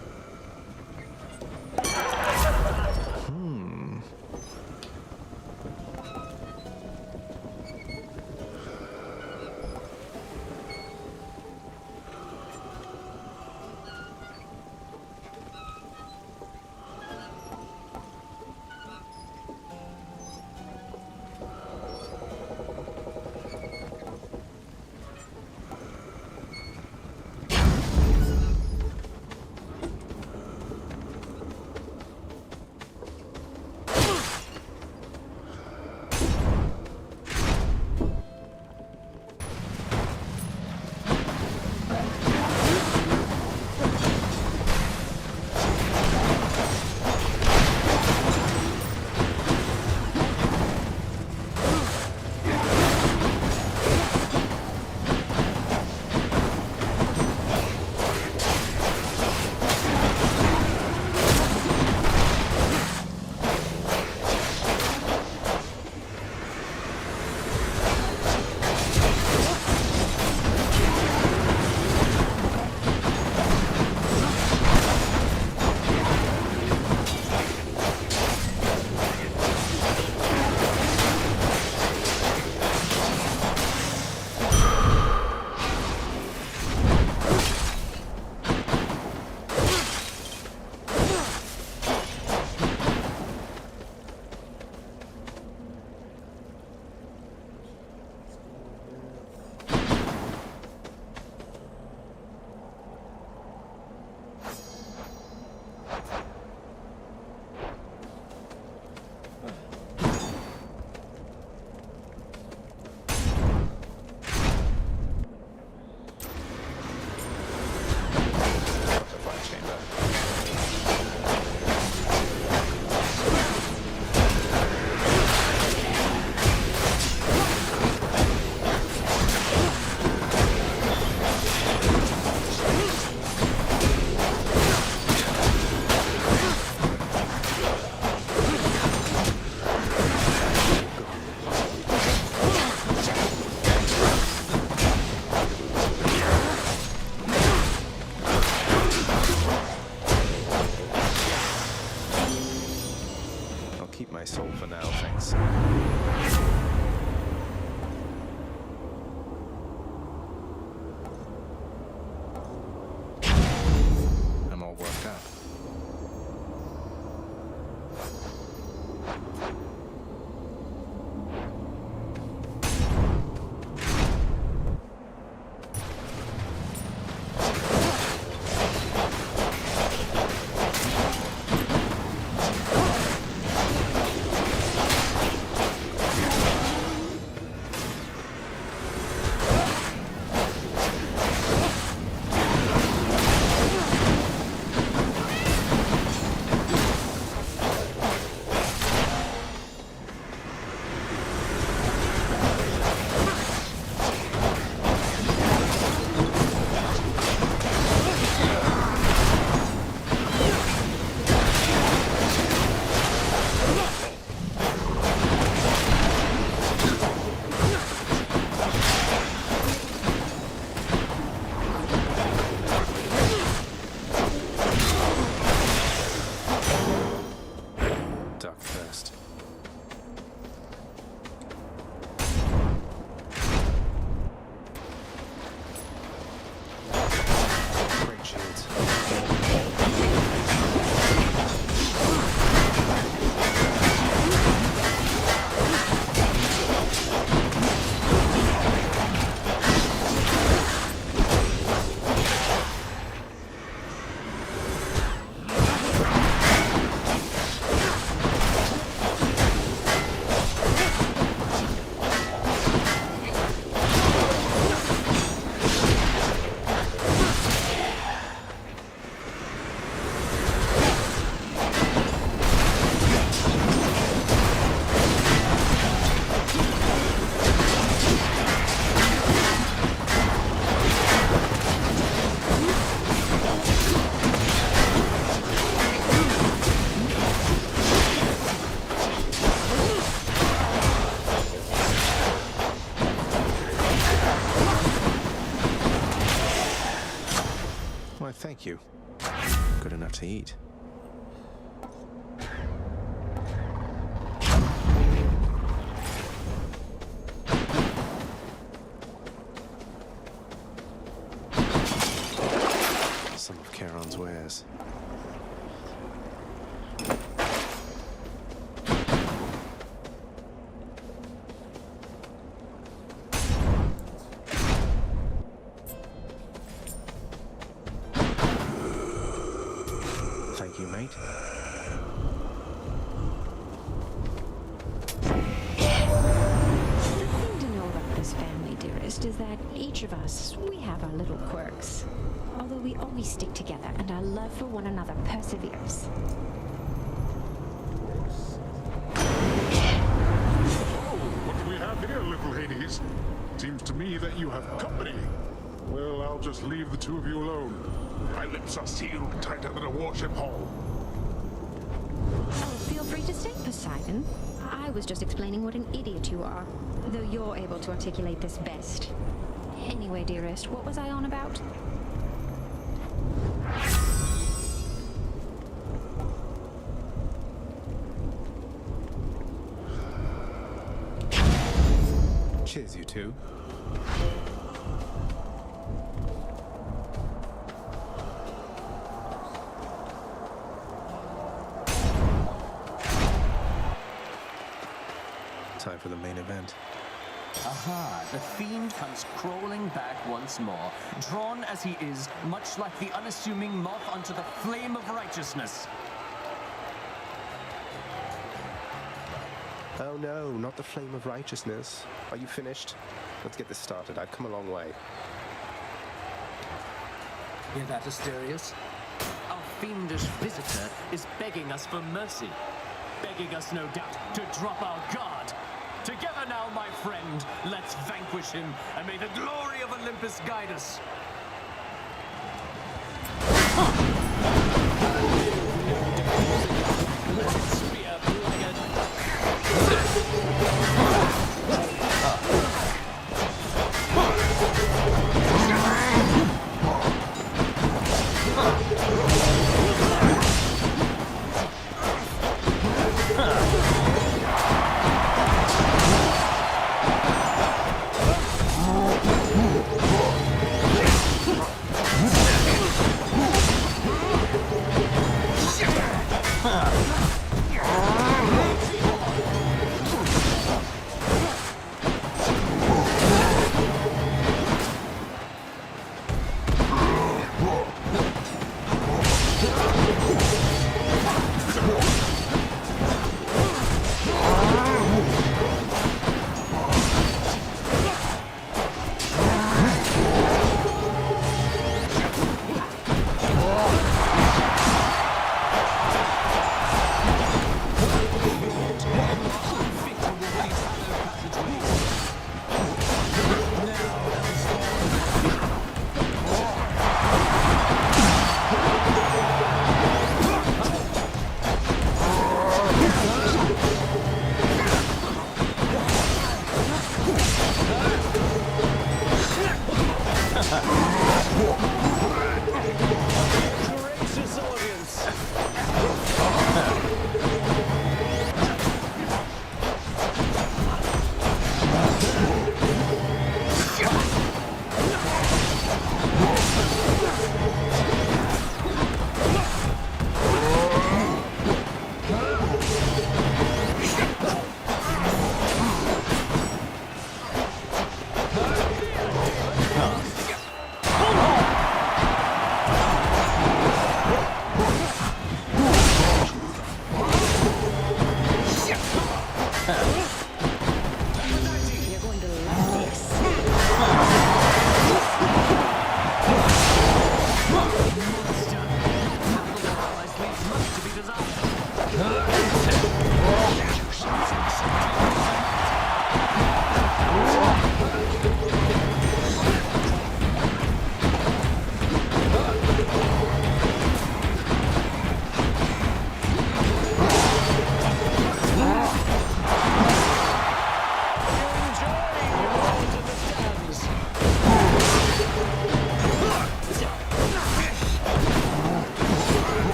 My soul for now, thanks. duck first. Great shields. Why, thank you. Good enough to eat. Some of Charon's wares. Thank you, mate. The thing to know about this family, dearest, is that each of us, we have our little quirks. Although we always stick together and our love for one another perseveres. What do we have here, little Hades? Seems to me that you have company. Well, I'll just leave the two of you alone. My lips are sealed tighter than a warship hull. Oh, feel free to stay, Poseidon. I was just explaining what an idiot you are, though you're able to articulate this best. Anyway, dearest, what was I on about? Cheers, you two. Time for the main event. Aha, the fiend comes crawling back once more, drawn as he is, much like the unassuming moth unto the flame of righteousness. Oh no, not the flame of righteousness. Are you finished? Let's get this started. I've come a long way. Hear that, Asterius? Our fiendish visitor is begging us for mercy. Begging us, no doubt, to drop our guard. Together now, my friend, let's vanquish him, and may the glory of Olympus guide us.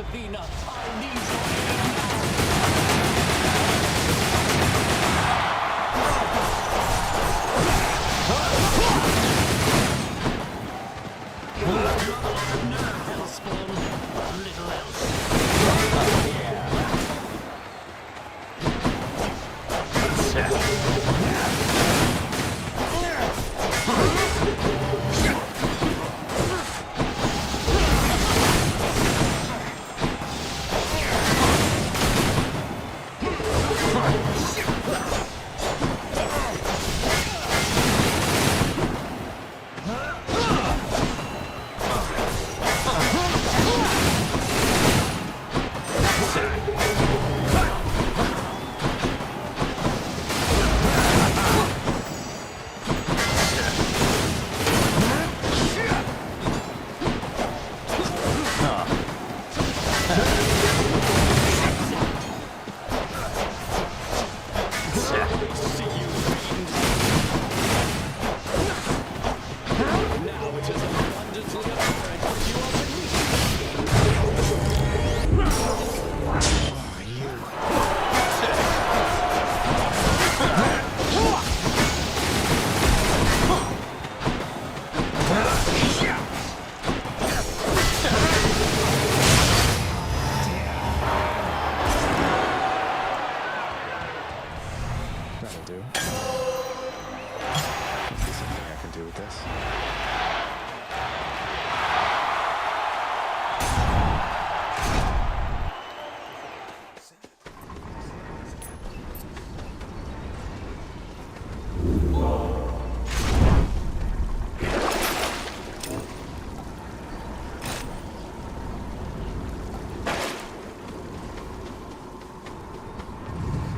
Athena, I need your aid now! Hellspawn, little else. That'll do. Must be something I can do with this.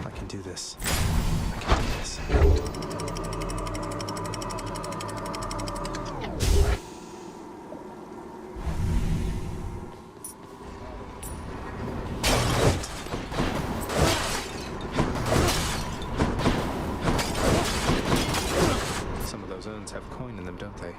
I can do this. I can do this. Some of those urns have coin in them, don't they?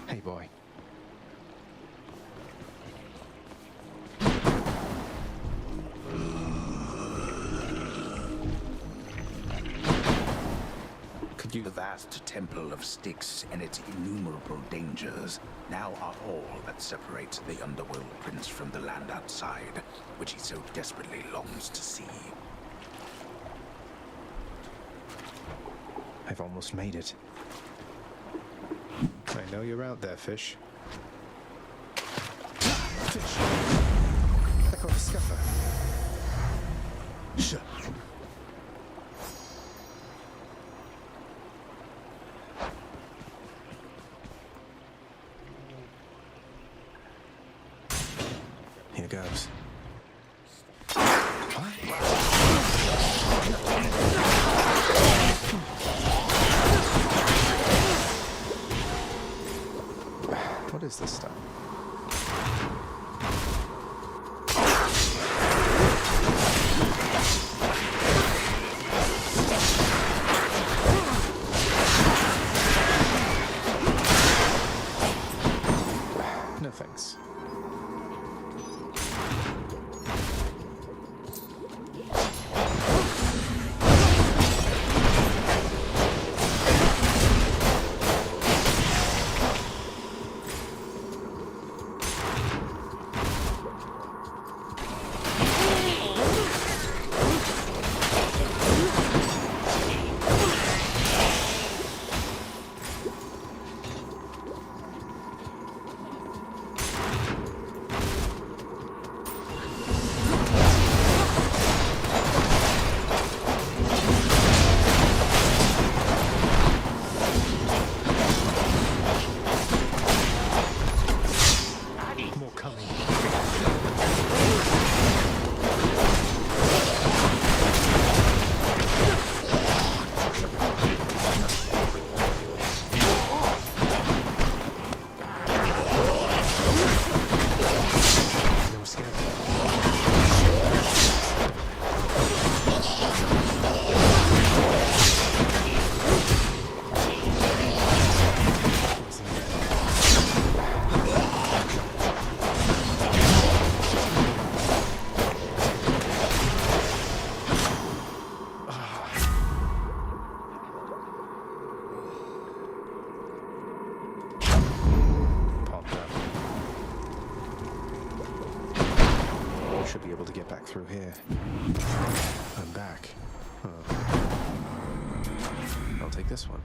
Hey, boy. Could you... The vast temple of Styx and its innumerable dangers now are all that separates the Underworld Prince from the land outside, which he so desperately longs to see. I've almost made it. I know you're out there, fish. Fish! I caught a scuffer. Shut. Here goes. What is this stuff? No thanks. Should be able to get back through here. I'm back. Oh. I'll take this one.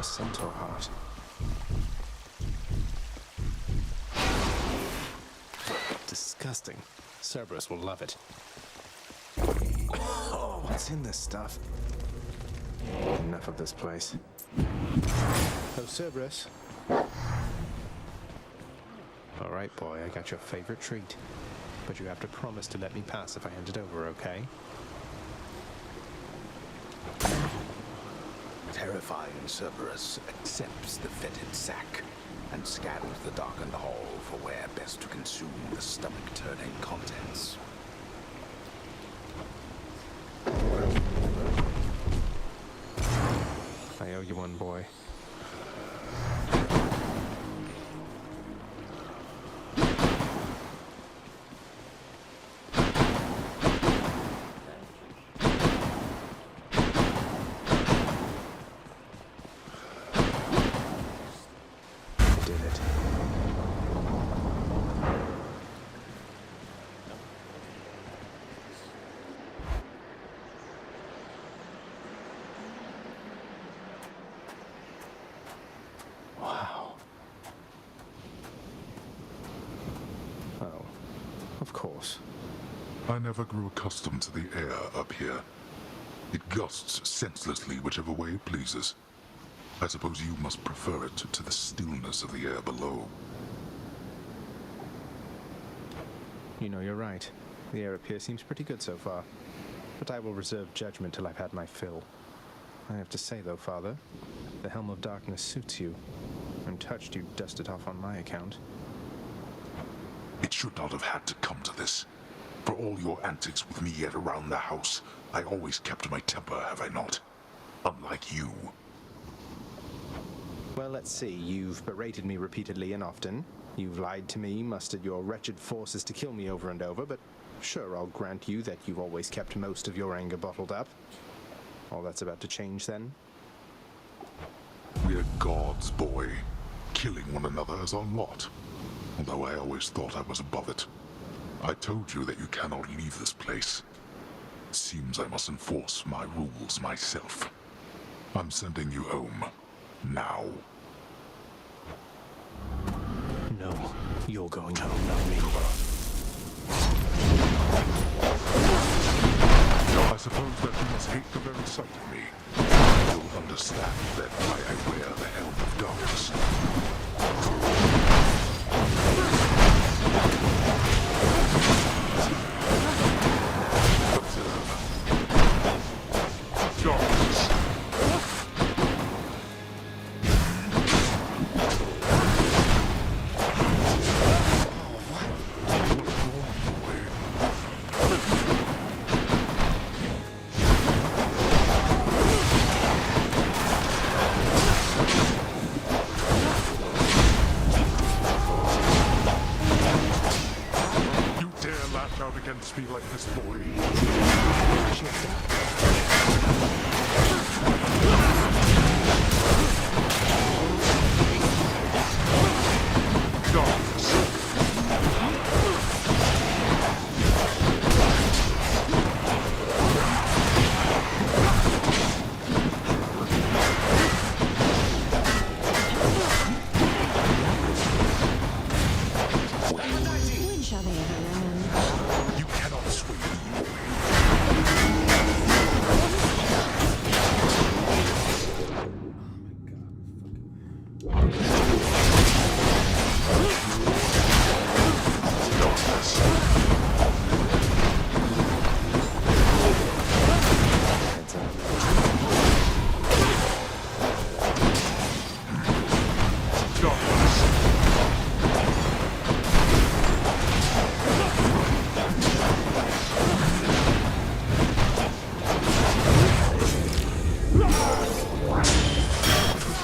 Centaur heart. Disgusting. Cerberus will love it. Oh, what's in this stuff? Enough of this place. Oh, Cerberus. All right, boy, I got your favorite treat. But you have to promise to let me pass if I hand it over, okay? Terrifying Cerberus accepts the fetid sack and scans the darkened hall for where best to consume the stomach-turning contents. I owe you one, boy. Of course. I never grew accustomed to the air up here. It gusts senselessly whichever way it pleases. I suppose you must prefer it to the stillness of the air below. You know, you're right. The air up here seems pretty good so far. But I will reserve judgment till I've had my fill. I have to say, though, Father, the Helm of Darkness suits you. I'm touched you dust it off on my account. It should not have had to come to this. For all your antics with me yet around the house, I always kept my temper, have I not? Unlike you. Well, let's see. You've berated me repeatedly and often. You've lied to me, mustered your wretched forces to kill me over and over, but sure, I'll grant you that you've always kept most of your anger bottled up. All that's about to change, then? We're gods, boy. Killing one another is our lot. Although I always thought I was above it. I told you that you cannot leave this place. It seems I must enforce my rules myself. I'm sending you home. Now. No, you're going home, not me. I suppose that you must hate the very sight of me. You'll understand then why I wear the Helm of Darkness. Against me like this, boy.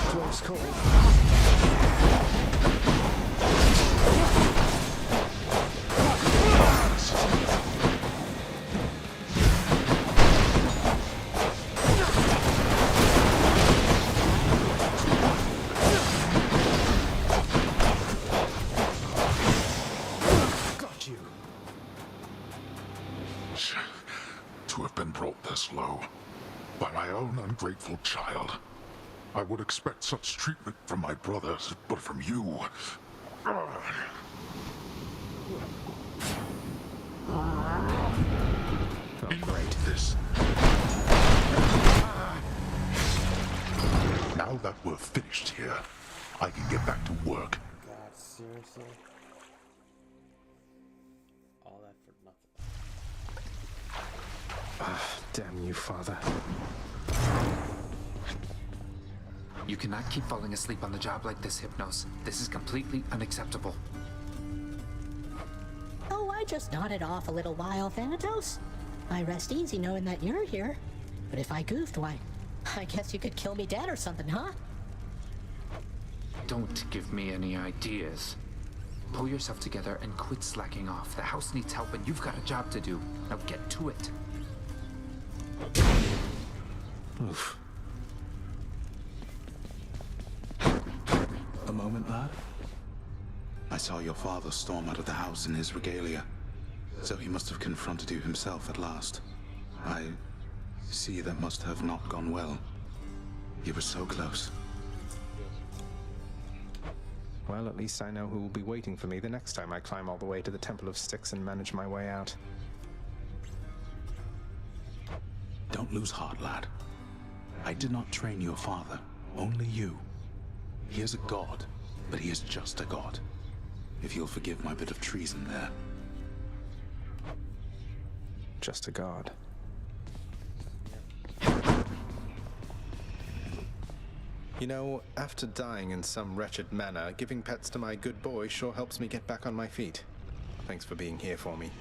Close call. Got you. To have been brought this low by my own ungrateful child. I would expect such treatment from my brothers, but from you... Enough of this. Now that we're finished here, I can get back to work. God, seriously? All that for nothing. Ah, damn you, father. You cannot keep falling asleep on the job like this, Hypnos. This is completely unacceptable. Oh, I just nodded off a little while, Thanatos. I rest easy knowing that you're here. But if I goofed, why, I guess you could kill me dead or something, huh? Don't give me any ideas. Pull yourself together and quit slacking off. The house needs help and you've got a job to do. Now get to it. Oof. A moment, lad. I saw your father storm out of the house in his regalia, so he must have confronted you himself at last. I see that must have not gone well. You were so close. Well, at least I know who will be waiting for me the next time I climb all the way to the Temple of Styx and manage my way out. Don't lose heart, lad. I did not train your father, only you. He is a god, but he is just a god. If you'll forgive my bit of treason there. Just a god. You know, after dying in some wretched manner, giving pets to my good boy sure helps me get back on my feet. Thanks for being here for me.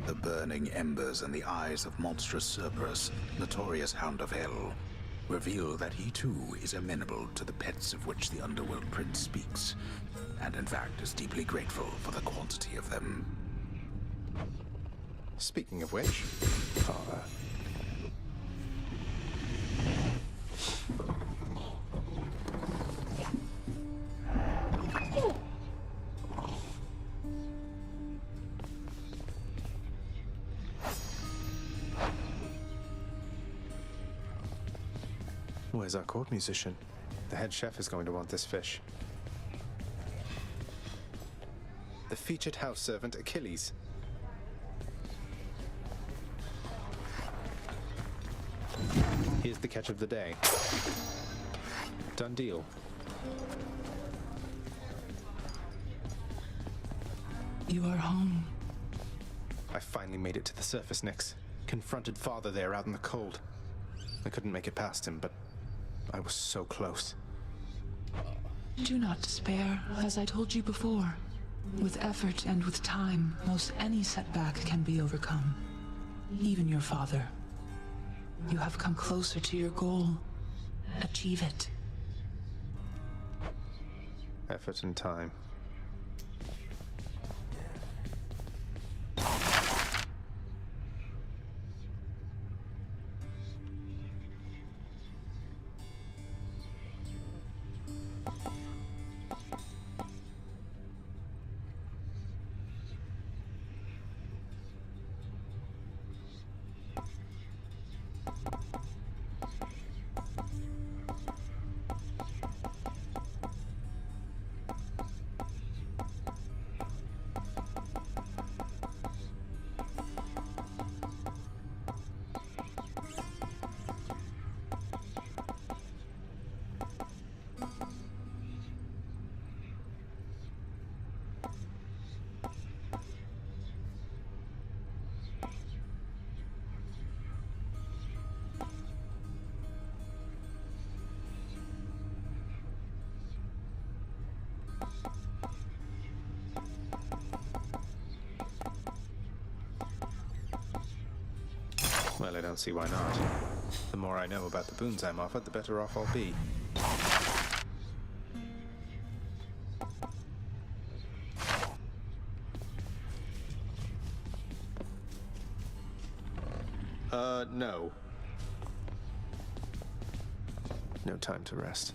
The burning embers in the eyes of monstrous Cerberus, notorious Hound of Hell, reveal that he too is amenable to the pets of which the Underworld Prince speaks, and in fact is deeply grateful for the quantity of them. Speaking of which, father. Where's our court musician? The head chef is going to want this fish. The featured house servant Achilles. Here's the catch of the day. Done deal. You are home. I finally made it to the surface, Nyx. Confronted father there out in the cold. I couldn't make it past him, but I was so close. Do not despair, as I told you before. With effort and with time, most any setback can be overcome. Even your father. You have come closer to your goal. Achieve it. Effort and time. Well, I don't see why not. The more I know about the boons I'm offered, the better off I'll be. No. No time to rest.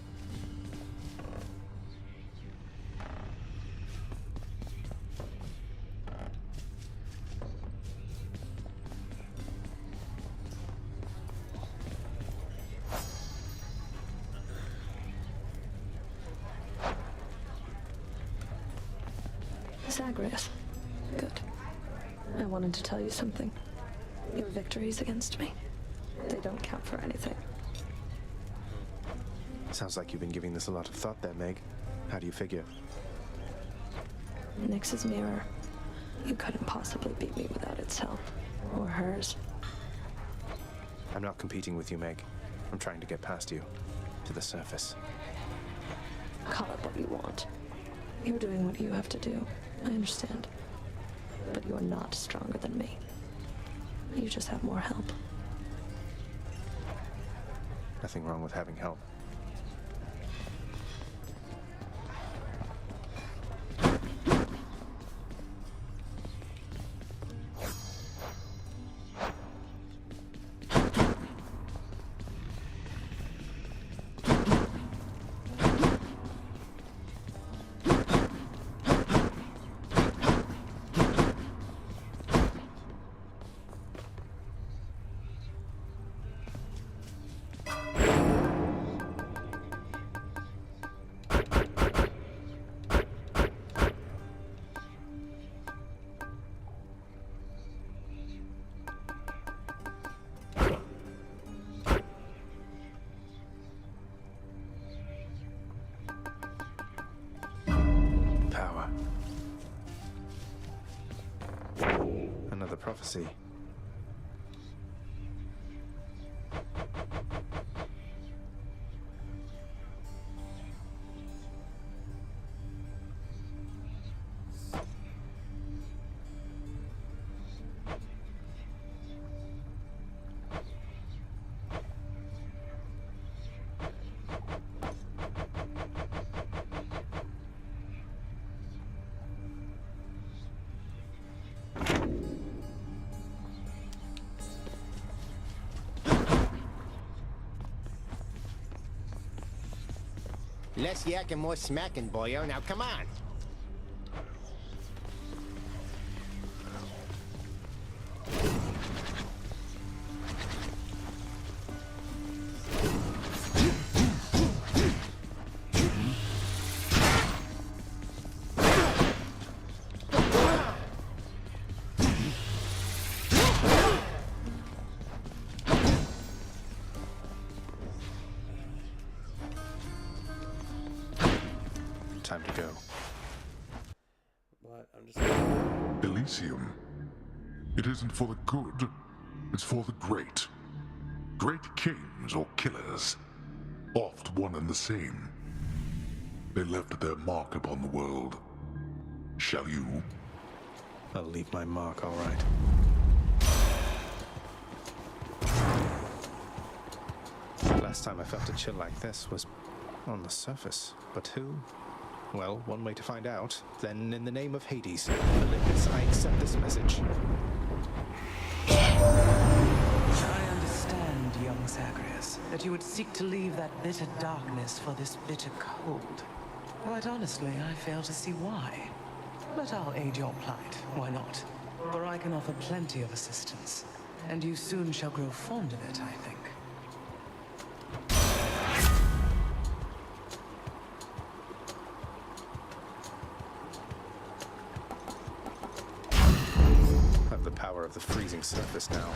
Zagreus. Good. I wanted to tell you something. Your victories against me, they don't count for anything. Sounds like you've been giving this a lot of thought there, Meg. How do you figure? Nyx's mirror. You couldn't possibly beat me without its help. Or hers. I'm not competing with you, Meg. I'm trying to get past you. To the surface. Call it what you want. You're doing what you have to do. I understand. But you are not stronger than me. You just have more help. Nothing wrong with having help. Another prophecy. Less yak and more smacking, boyo. Now come on. Time to go. What? I'm just... Elysium. It isn't for the good, it's for the great. Great kings or killers, oft one and the same. They left their mark upon the world. Shall you? I'll leave my mark, all right. Last time I felt a chill like this was on the surface. But who? Well, one way to find out. Then, in the name of Hades, Olympus, I accept this message. I understand, young Zagreus, that you would seek to leave that bitter darkness for this bitter cold. Quite honestly, I fail to see why. But I'll aid your plight, why not? For I can offer plenty of assistance, and you soon shall grow fond of it, I think. I have the power of the freezing surface now.